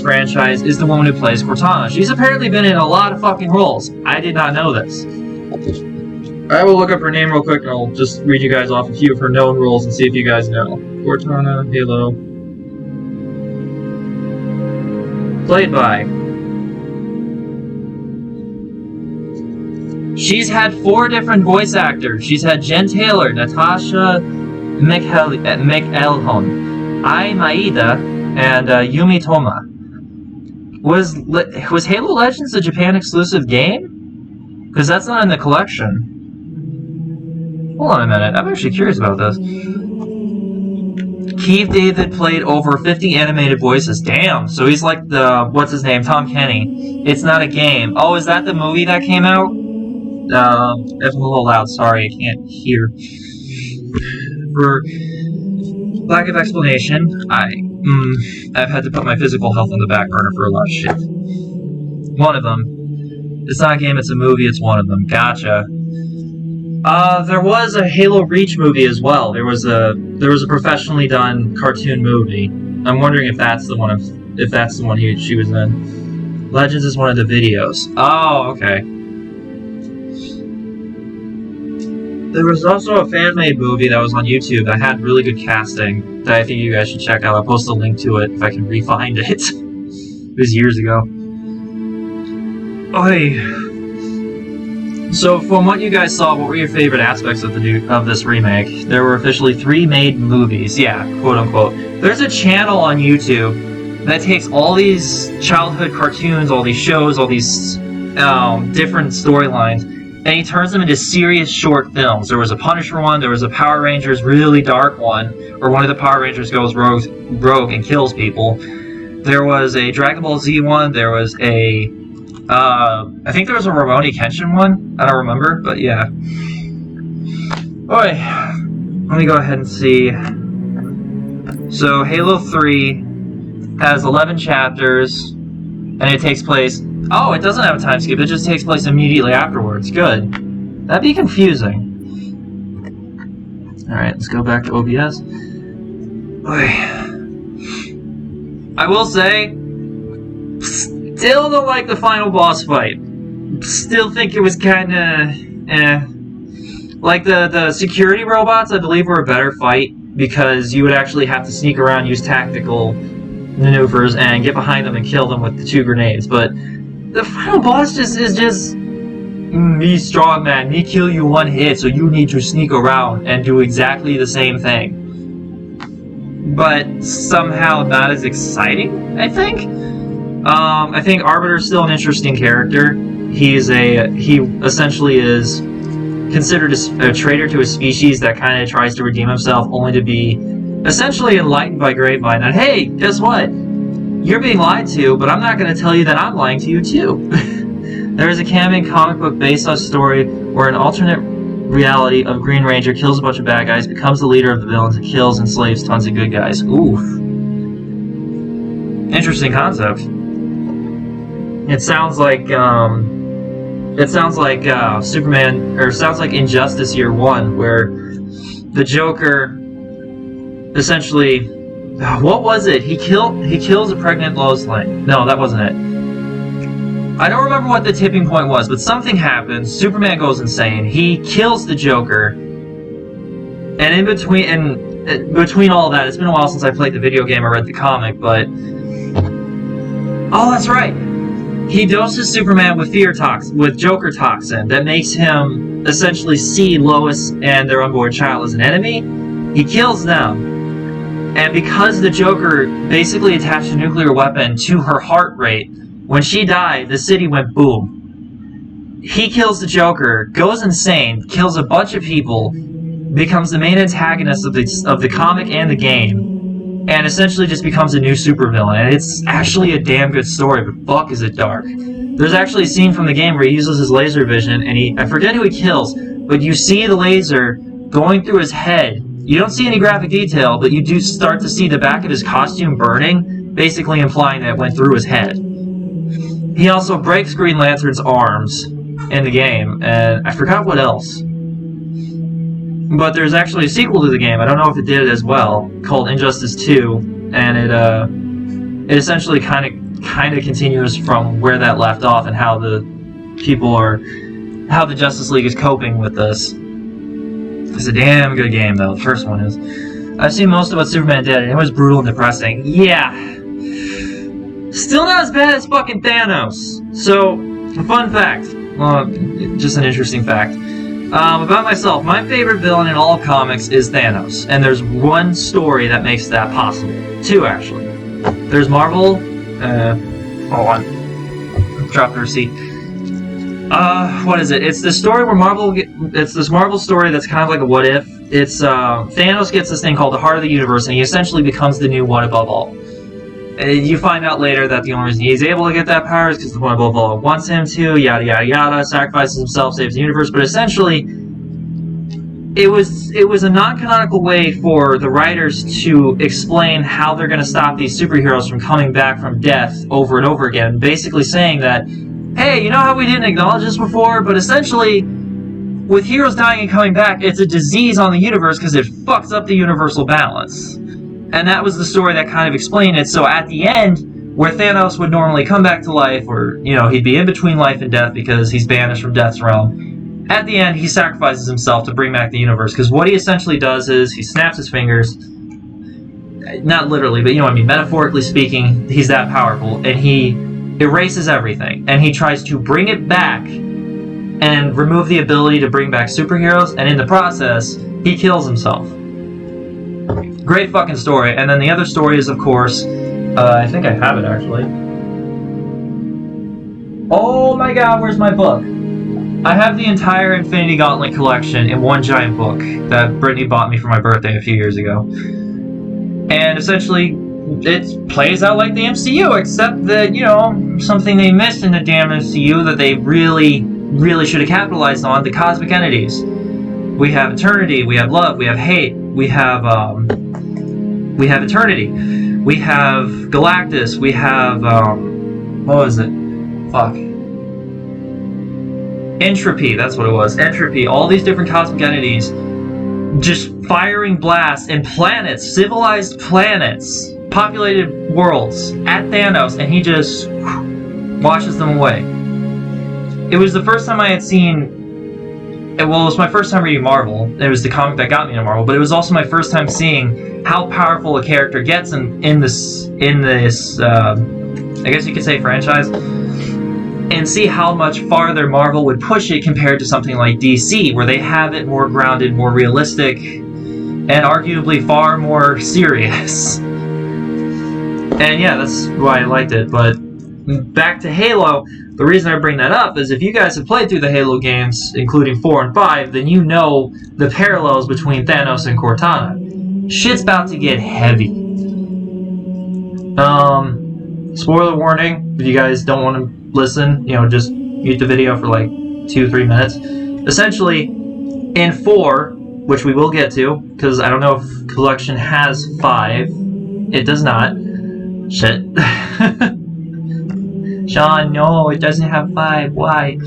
franchise is the woman who plays Cortana. She's apparently been in a lot of fucking roles. I did not know this. I will look up her name real quick and I'll just read you guys off a few of her known roles and see if you guys know. Cortana, Halo. Played by. She's had 4 different voice actors. She's had Jen Taylor, Natasha McElhone, Ai Maeda, and Yumi Toma. Was Halo Legends a Japan exclusive game? Because that's not in the collection. Hold on a minute, I'm actually curious about this. Keith David played over 50 animated voices. Damn, so he's like the, what's his name, Tom Kenny. It's not a game. Oh, is that the movie that came out? If I'm a little loud, sorry, I can't hear. For lack of explanation, I've had to put my physical health on the back burner for a lot of shit. One of them. It's not a game, it's a movie, it's one of them. Gotcha. There was a Halo Reach movie as well. There was a professionally done cartoon movie. I'm wondering if that's the one she was in. Legends is one of the videos. Oh, okay. There was also a fan-made movie that was on YouTube that had really good casting that I think you guys should check out. I'll post a link to it if I can re-find it. It was years ago. Okay. So, from what you guys saw, what were your favorite aspects of this remake? There were officially 3 made movies, yeah, quote-unquote. There's a channel on YouTube that takes all these childhood cartoons, all these shows, all these different storylines, and he turns them into serious short films. There was a Punisher one, there was a Power Rangers really dark one, where one of the Power Rangers goes rogue and kills people. There was a Dragon Ball Z one, there was a, I think there was a Rurouni Kenshin one, I don't remember, but yeah. Oi, let me go ahead and see. So Halo 3 has 11 chapters, and it takes place... Oh, it doesn't have a time skip, it just takes place immediately afterwards. Good. That'd be confusing. Alright, let's go back to OBS. I will say, still don't like the final boss fight. Still think it was kinda... Like the security robots, I believe, were a better fight, because you would actually have to sneak around, use tactical maneuvers, and get behind them and kill them with the 2 grenades. But the final boss is just me strong man, me kill you 1 hit, so you need to sneak around and do exactly the same thing. But somehow not as exciting, I think. I think Arbiter's still an interesting character. He essentially is considered a traitor to his species that kind of tries to redeem himself, only to be essentially enlightened by Gravemind that, hey, guess what? You're being lied to, but I'm not going to tell you that I'm lying to you too. There is a canon comic book based on a story where an alternate reality of Green Ranger kills a bunch of bad guys, becomes the leader of the villains, and kills and slaves tons of good guys. Oof. Interesting concept. It sounds like Superman, or sounds like Injustice Year 1, where the Joker essentially, what was it? He kills a pregnant Lois Lane. No, that wasn't it. I don't remember what the tipping point was, but something happens. Superman goes insane. He kills the Joker, and in between all of that, it's been a while since I played the video game or read the comic, but oh, that's right. He doses Superman with with Joker toxin that makes him essentially see Lois and their unborn child as an enemy. He kills them, and because the Joker basically attached a nuclear weapon to her heart rate, when she died, the city went boom. He kills the Joker, goes insane, kills a bunch of people, becomes the main antagonist of the comic and the game, and essentially just becomes a new supervillain. And it's actually a damn good story, but fuck is it dark. There's actually a scene from the game where he uses his laser vision, and I forget who he kills, but you see the laser going through his head. You don't see any graphic detail, but you do start to see the back of his costume burning, basically implying that it went through his head. He also breaks Green Lantern's arms in the game, and I forgot what else. But there's actually a sequel to the game, I don't know if it did it as well, called Injustice 2, and it essentially kind of continues from where that left off and how the Justice League is coping with this. It's a damn good game, though. The first one is. I've seen most of what Superman did, and it was brutal and depressing. Yeah. Still not as bad as fucking Thanos. So, a fun fact. Well, just an interesting fact. About myself, my favorite villain in all of comics is Thanos. And there's one story that makes that possible. 2, actually. There's Marvel... hold on. Drop the receipt. What is it? It's the story where it's this Marvel story that's kind of like a what if. It's, Thanos gets this thing called the Heart of the Universe, and he essentially becomes the new one above all. You find out later that the only reason he's able to get that power is because the one above all wants him to, yada yada yada, sacrifices himself, saves the universe, but essentially, it was a non-canonical way for the writers to explain how they're going to stop these superheroes from coming back from death over and over again, basically saying that, hey, you know how we didn't acknowledge this before, but essentially, with heroes dying and coming back, it's a disease on the universe because it fucks up the universal balance. And that was the story that kind of explained it. So at the end, where Thanos would normally come back to life, or, you know, he'd be in between life and death because he's banished from Death's realm, at the end, he sacrifices himself to bring back the universe. Because what he essentially does is, he snaps his fingers, not literally, but you know what I mean, metaphorically speaking, he's that powerful, and he erases everything. And he tries to bring it back and remove the ability to bring back superheroes, and in the process, he kills himself. Great fucking story. And then the other story is, of course, I think I have it actually. Oh my god, where's my book? I have the entire Infinity Gauntlet collection in one giant book that Brittany bought me for my birthday a few years ago. And essentially, it plays out like the MCU, except that, you know, something they missed in the damn MCU that they really should have capitalized on, the cosmic entities. We have eternity, we have love, we have hate. we have Eternity, we have Galactus, we have what was it? Fuck. Entropy, that's what it was. Entropy, all these different cosmic entities just firing blasts and planets, civilized planets, populated worlds at Thanos, and he just washes them away. It was the first time I had seen, well, it was my first time reading Marvel. It was the comic that got me into Marvel, but it was also my first time seeing how powerful a character gets in this I guess you could say franchise, and see how much farther Marvel would push it compared to something like DC, where they have it more grounded, more realistic, and arguably far more serious. And yeah, that's why I liked it. But back to Halo, the reason I bring that up is if you guys have played through the Halo games, including 4 and 5, then you know the parallels between Thanos and Cortana. Shit's about to get heavy. Spoiler warning, if you guys don't want to listen, just mute the video for like 2-3 minutes. Essentially, in 4, which we will get to, because I don't know if Collection has 5. It does not. Shit. Sean, no, it doesn't have 5. Why?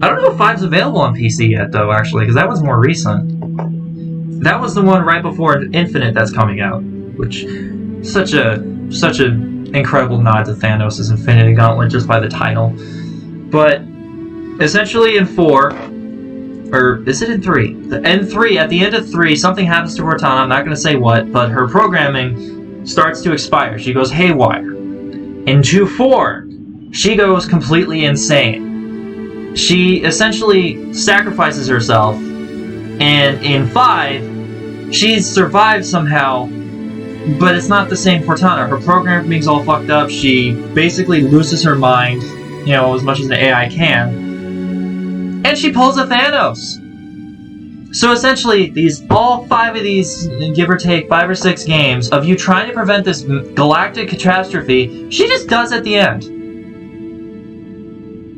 I don't know if 5's available on PC yet, though, actually, because that was more recent. That was the one right before Infinite that's coming out, which such a incredible nod to Thanos' Infinity Gauntlet just by the title. But essentially in 4, or is it in 3? In 3, at the end of 3, something happens to Cortana. I'm not going to say what, but her programming starts to expire. She goes haywire. Into 4, she goes completely insane. She essentially sacrifices herself, and in 5, she survives somehow, but it's not the same Cortana. Her programming's all fucked up. She basically loses her mind, as much as an AI can, and she pulls a Thanos. So essentially, all 5 of these, give or take 5 or 6 games of you trying to prevent this galactic catastrophe, she just does at the end.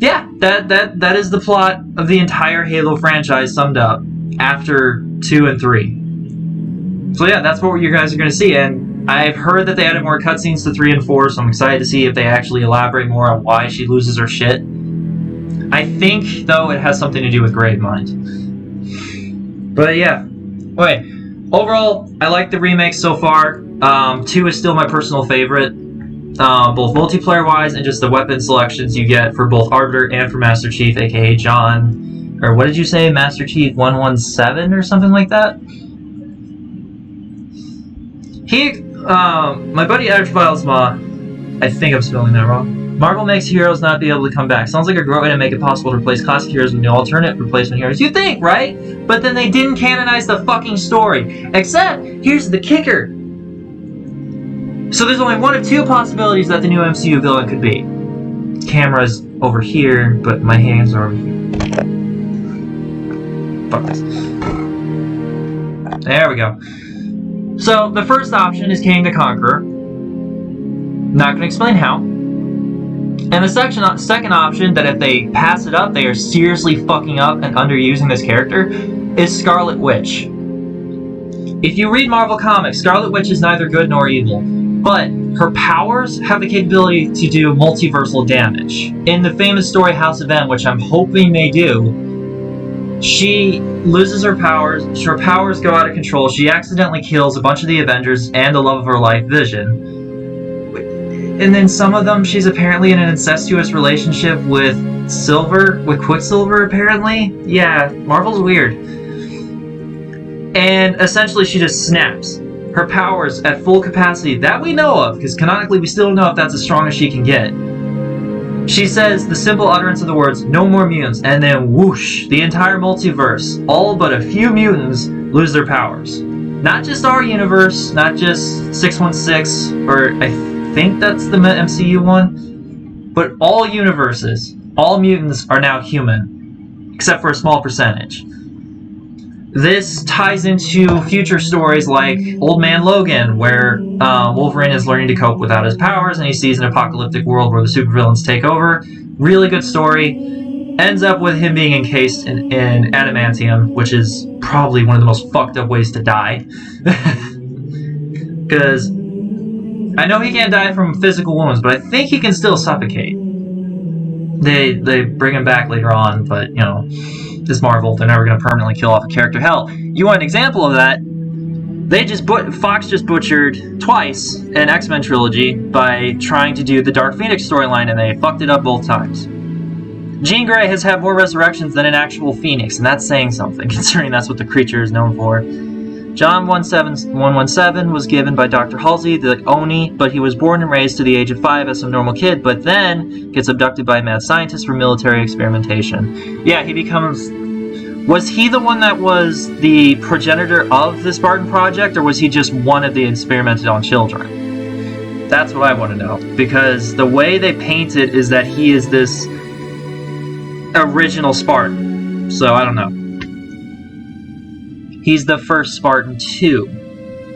Yeah, that is the plot of the entire Halo franchise summed up after 2 and 3. So yeah, that's what you guys are going to see, and I've heard that they added more cutscenes to 3 and 4, so I'm excited to see if they actually elaborate more on why she loses her shit. I think, though, it has something to do with Gravemind. But yeah, okay, overall, I like the remakes so far. 2 is still my personal favorite, both multiplayer-wise and just the weapon selections you get for both Arbiter and for Master Chief, aka John, or what did you say, Master Chief 117 or something like that? My buddy Edgevilesma, I think I'm spelling that wrong. Marvel makes heroes not be able to come back. Sounds like a great way to make it possible to replace classic heroes with new alternate replacement heroes. You think, right? But then they didn't canonize the fucking story. Except, here's the kicker. So there's only one of 2 possibilities that the new MCU villain could be. Camera's over here, but my hands are over here. Fuck this. There we go. So, the first option is King the Conqueror. Not going to explain how. And the second option, that if they pass it up, they are seriously fucking up and underusing this character, is Scarlet Witch. If you read Marvel Comics, Scarlet Witch is neither good nor evil, but her powers have the capability to do multiversal damage. In the famous story House of M, which I'm hoping they do, she loses her powers go out of control, she accidentally kills a bunch of the Avengers and the love of her life, Vision. And then some of them, she's apparently in an incestuous relationship with Quicksilver, apparently. Yeah, Marvel's weird. And essentially she just snaps. Her powers at full capacity, that we know of, because canonically we still don't know if that's as strong as she can get. She says the simple utterance of the words, "No more mutants," and then whoosh, the entire multiverse, all but a few mutants, lose their powers. Not just our universe, not just 616, or I think that's the MCU one, but all universes, all mutants are now human, except for a small percentage. This ties into future stories like Old Man Logan, where Wolverine is learning to cope without his powers, and he sees an apocalyptic world where the supervillains take over. Really good story. Ends up with him being encased in adamantium, which is probably one of the most fucked up ways to die. Because I know he can't die from physical wounds, but I think he can still suffocate. They bring him back later on, but, you know, this Marvel, they're never going to permanently kill off a character. Hell, you want an example of that? Fox just butchered twice an X-Men trilogy by trying to do the Dark Phoenix storyline, and they fucked it up both times. Jean Grey has had more resurrections than an actual Phoenix, and that's saying something, considering that's what the creature is known for. John 117 was given by Dr. Halsey, the Oni, but he was born and raised to the age of 5 as a normal kid, but then gets abducted by a mad scientist for military experimentation. Yeah, he becomes... Was he the one that was the progenitor of the Spartan Project, or was he just one of the experimented on children? That's what I want to know, because the way they paint it is that he is this original Spartan, so I don't know. He's the first Spartan too.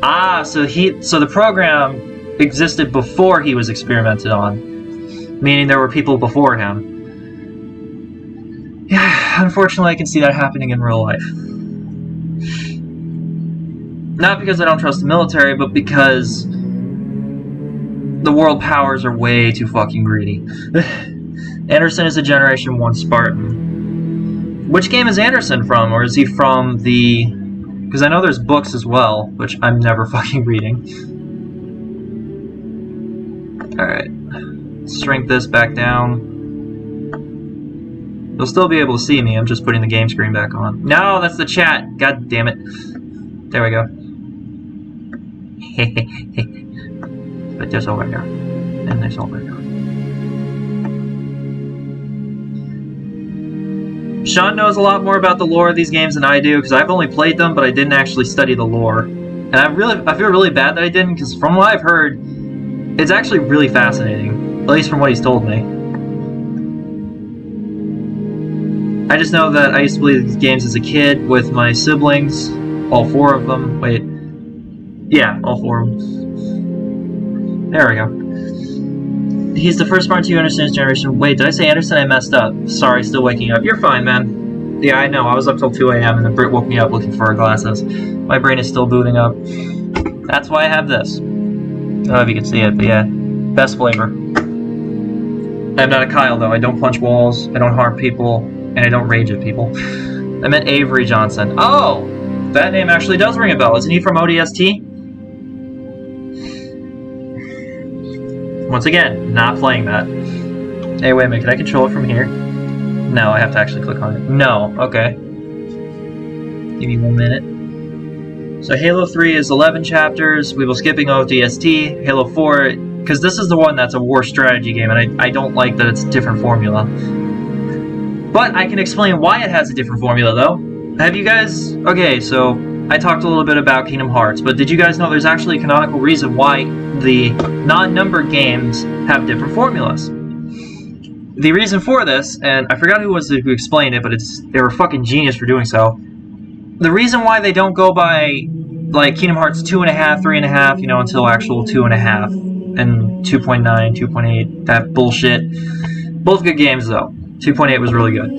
Ah, so the program existed before he was experimented on, meaning there were people before him. Yeah, unfortunately, I can see that happening in real life. Not because I don't trust the military, but because the world powers are way too fucking greedy. Anderson is a Generation 1 Spartan. Which game is Anderson from? Or is he from the... Because I know there's books as well, which I'm never fucking reading. Alright. Let's shrink this back down. You'll still be able to see me, I'm just putting the game screen back on. No, that's the chat! God damn it. There we go. Put this over here. And this over here. Sean knows a lot more about the lore of these games than I do, because I've only played them, but I didn't actually study the lore. And I feel really bad that I didn't, because from what I've heard, it's actually really fascinating. At least from what he's told me. I just know that I used to play these games as a kid with my siblings. All 4 of them. Wait. Yeah, all 4 of them. There we go. He's the first Spartan to understand his generation. Wait, did I say Anderson? I messed up. Sorry, still waking up. You're fine, man. Yeah, I know. I was up till 2 a.m. and then Britt woke me up looking for her glasses. My brain is still booting up. That's why I have this. I don't know if you can see it, but yeah. Best flavor. I'm not a Kyle, though. I don't punch walls, I don't harm people, and I don't rage at people. I meant Avery Johnson. Oh! That name actually does ring a bell. Isn't he from ODST? Once again, not playing that. Hey, wait a minute, can I control it from here? No, I have to actually click on it. No, okay. Give me 1 minute. So Halo 3 is 11 chapters, we will skipping ODST. Halo 4, because this is the one that's a war strategy game, and I don't like that it's a different formula. But I can explain why it has a different formula, though. Have you guys... Okay, so I talked a little bit about Kingdom Hearts, but did you guys know there's actually a canonical reason why the non-numbered games have different formulas? The reason for this, and I forgot who was it who explained it, but they were fucking genius for doing so. The reason why they don't go by, like, Kingdom Hearts 2.5, 3.5, you know, until actual 2.5, and 2.9, 2.8, that bullshit. Both good games, though. 2.8 was really good.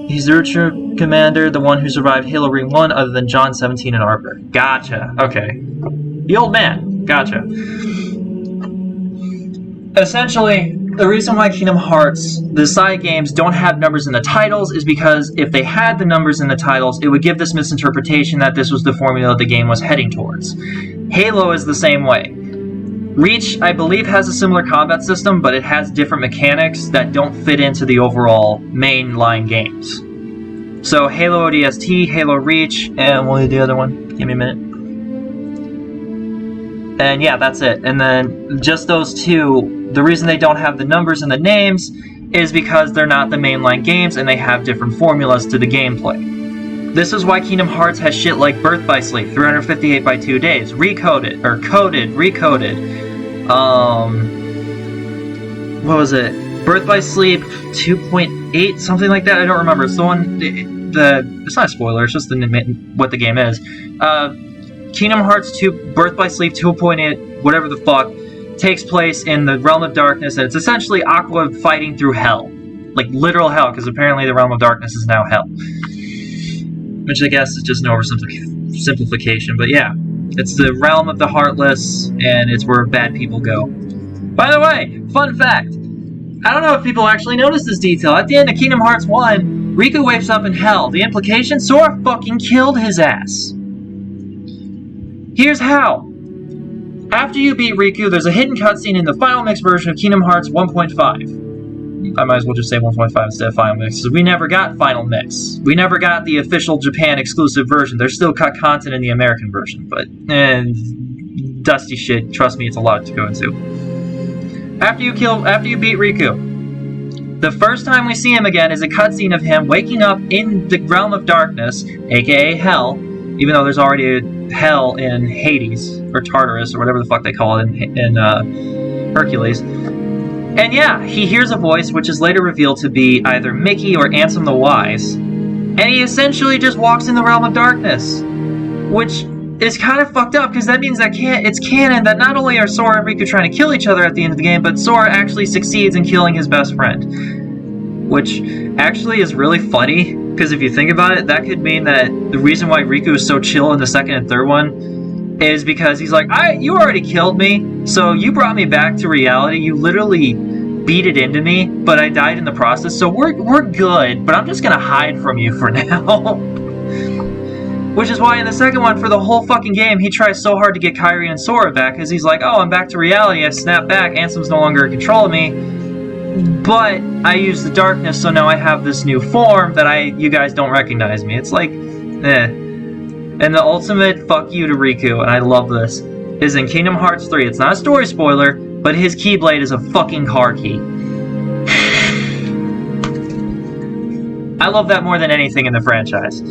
He's the Richard Commander, the one who survived Halo Ring 1 other than John 17 and Arbor. Gotcha. Okay. The old man. Gotcha. Essentially, the reason why Kingdom Hearts, the side games, don't have numbers in the titles is because if they had the numbers in the titles, it would give this misinterpretation that this was the formula the game was heading towards. Halo is the same way. Reach, I believe, has a similar combat system, but it has different mechanics that don't fit into the overall mainline games. So Halo ODST, Halo Reach, and what was the other one? Give me a minute. And yeah, that's it. And then just those two, the reason they don't have the numbers and the names is because they're not the mainline games and they have different formulas to the gameplay. This is why Kingdom Hearts has shit like Birth by Sleep, 358 by 2 days, recoded. What was it? Birth by Sleep 2.8, something like that. I don't remember. It's the one. It's not a spoiler. It's just what the game is. Kingdom Hearts 2, Birth by Sleep 2.8, whatever the fuck, takes place in the Realm of Darkness, and it's essentially Aqua fighting through hell, like literal hell, because apparently the Realm of Darkness is now hell. which I guess is just an oversimplification, but yeah. It's the realm of the heartless, and it's where bad people go. By the way, fun fact. I don't know if people actually noticed this detail. At the end of Kingdom Hearts 1, Riku wakes up in hell. The implication? Sora fucking killed his ass. Here's how. After you beat Riku, there's a hidden cutscene in the Final Mix version of Kingdom Hearts 1.5. I might as well just say 1.5 instead of Final Mix, because we never got Final Mix. We never got the official Japan exclusive version. There's still cut content in the American version, but dusty shit. Trust me, it's a lot to go into. After you beat Riku, the first time we see him again is a cutscene of him waking up in the realm of darkness, aka Hell, even though there's already a Hell in Hades, or Tartarus, or whatever the fuck they call it in Hercules. And yeah, he hears a voice which is later revealed to be either Mickey or Ansem the Wise, and he essentially just walks in the realm of darkness, which is kind of fucked up, because that means that it's canon that not only are Sora and Riku trying to kill each other at the end of the game, but Sora actually succeeds in killing his best friend. Which actually is really funny, because if you think about it, that could mean that the reason why Riku is so chill in the second and third one is because he's like, you already killed me, so you brought me back to reality, you literally beat it into me, but I died in the process, so we're good, but I'm just gonna hide from you for now. Which is why in the second one, for the whole fucking game, he tries so hard to get Kairi and Sora back, because he's like, oh, I'm back to reality, I snap back, Ansem's no longer in control of me, but I use the darkness, so now I have this new form that you guys don't recognize me. It's like, eh. And the ultimate fuck you to Riku, and I love this, is in Kingdom Hearts 3. It's not a story spoiler, but his Keyblade is a fucking car key. I love that more than anything in the franchise.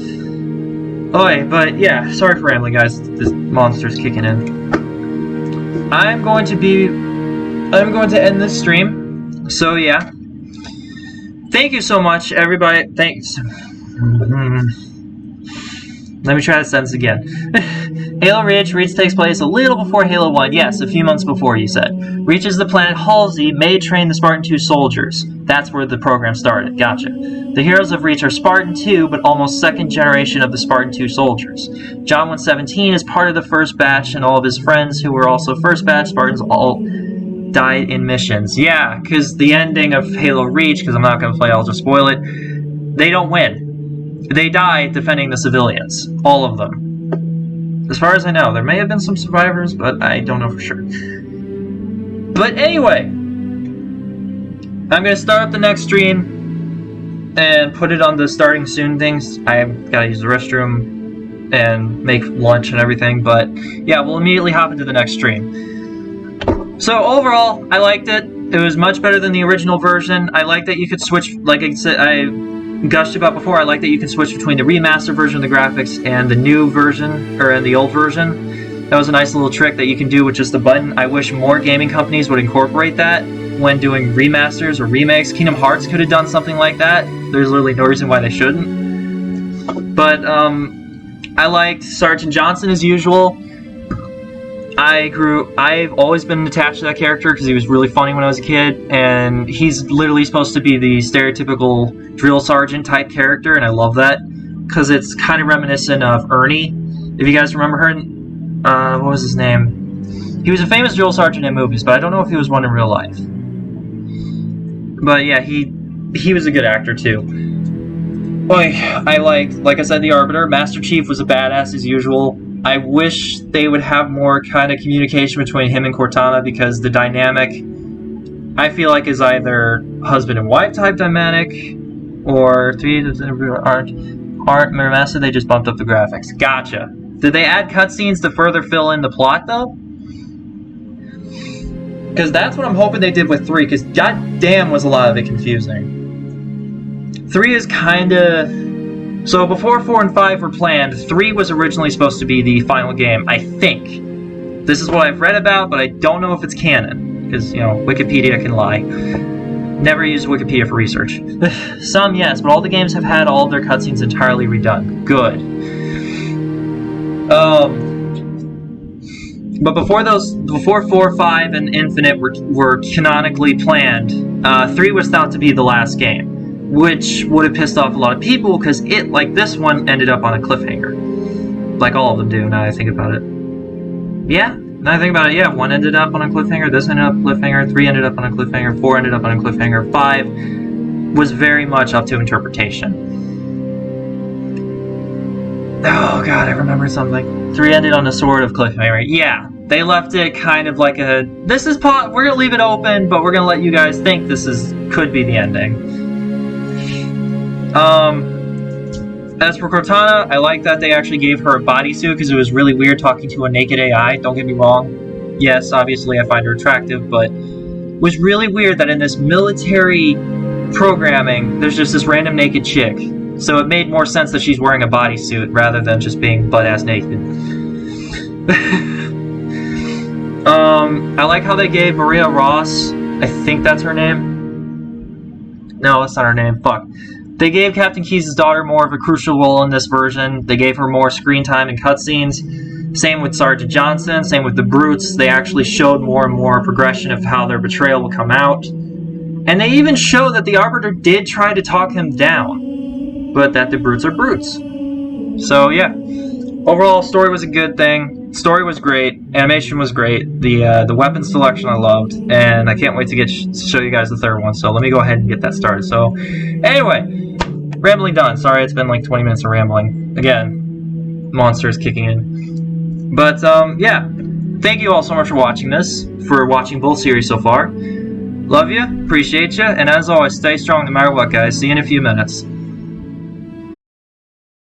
Okay, but yeah, sorry for rambling, guys. This monster's kicking in. I'm going to end this stream. So yeah. Thank you so much, everybody. Thanks. Let me try that sentence again. Halo Reach takes place a little before Halo 1. Yes, a few months before, you said. Reaches the planet Halsey, may train the Spartan 2 soldiers. That's where the program started. Gotcha. The heroes of Reach are Spartan 2, but almost second generation of the Spartan 2 soldiers. John 117 is part of the first batch, and all of his friends who were also first batch Spartans all died in missions. Yeah, because the ending of Halo Reach, because I'm not going to play, I'll just spoil it, they don't win. They die defending the civilians. All of them. As far as I know. There may have been some survivors, but I don't know for sure. But anyway, I'm going to start up the next stream and put it on the starting soon things. I've got to use the restroom and make lunch and everything, but yeah, we'll immediately hop into the next stream. So overall, I liked it. It was much better than the original version. I like that you could switch, like I said, I gushed about before, I like that you can switch between the remastered version of the graphics and the new version, or in the old version. That was a nice little trick that you can do with just a button. I wish more gaming companies would incorporate that when doing remasters or remakes. Kingdom Hearts could have done something like that. There's literally no reason why they shouldn't. But, I liked Sergeant Johnson as usual. I've always been attached to that character because he was really funny when I was a kid, and he's literally supposed to be the stereotypical drill sergeant type character, and I love that because it's kind of reminiscent of Ernie. If you guys remember her, what was his name? He was a famous drill sergeant in movies, but I don't know if he was one in real life. But yeah, he was a good actor too. I liked, like I said, the Arbiter. Master Chief was a badass as usual. I wish they would have more kind of communication between him and Cortana, because the dynamic, I feel like, is either husband and wife type dynamic, or aren't Remastered. They just bumped up the graphics. Gotcha. Did they add cutscenes to further fill in the plot though? Because that's what I'm hoping they did with 3. Because goddamn was a lot of it confusing. 3 is kind of. So before 4 and 5 were planned, 3 was originally supposed to be the final game, I think. This is what I've read about, but I don't know if it's canon. Because, you know, Wikipedia can lie. Never used Wikipedia for research. Some, yes, but all the games have had all of their cutscenes entirely redone. Good. But before 4, 5, and Infinite were canonically planned, 3 was thought to be the last game. which would have pissed off a lot of people because it, like this one, ended up on a cliffhanger. Like all of them do, now that I think about it. Yeah, now that I think about it, yeah, 1 ended up on a cliffhanger, this ended up on a cliffhanger, 3 ended up on a cliffhanger, 4 ended up on a cliffhanger, 5 was very much up to interpretation. Oh god, I remember something. 3 ended on a sort of cliffhanger. Yeah, they left it kind of like a, we're gonna leave it open, but we're gonna let you guys think could be the ending. As for Cortana, I like that they actually gave her a bodysuit because it was really weird talking to a naked AI, don't get me wrong. Yes, obviously I find her attractive, but it was really weird that in this military programming, there's just this random naked chick. So it made more sense that she's wearing a bodysuit rather than just being butt-ass naked. I like how they gave Maria Ross, I think that's her name. No, that's not her name, fuck. They gave Captain Keyes' daughter more of a crucial role in this version. They gave her more screen time and cutscenes. Same with Sergeant Johnson, same with the Brutes. They actually showed more and more progression of how their betrayal will come out. And they even show that the Arbiter did try to talk him down, but that the Brutes are Brutes. So yeah, overall story was a good thing. Story was great, animation was great, the weapon selection I loved, and I can't wait to show you guys the third one, so let me go ahead and get that started. So anyway, rambling done. Sorry, it's been like 20 minutes of rambling. Again, monsters kicking in. But yeah, thank you all so much for watching both series so far. Love you, appreciate you, and as always, stay strong no matter what, guys. See you in a few minutes.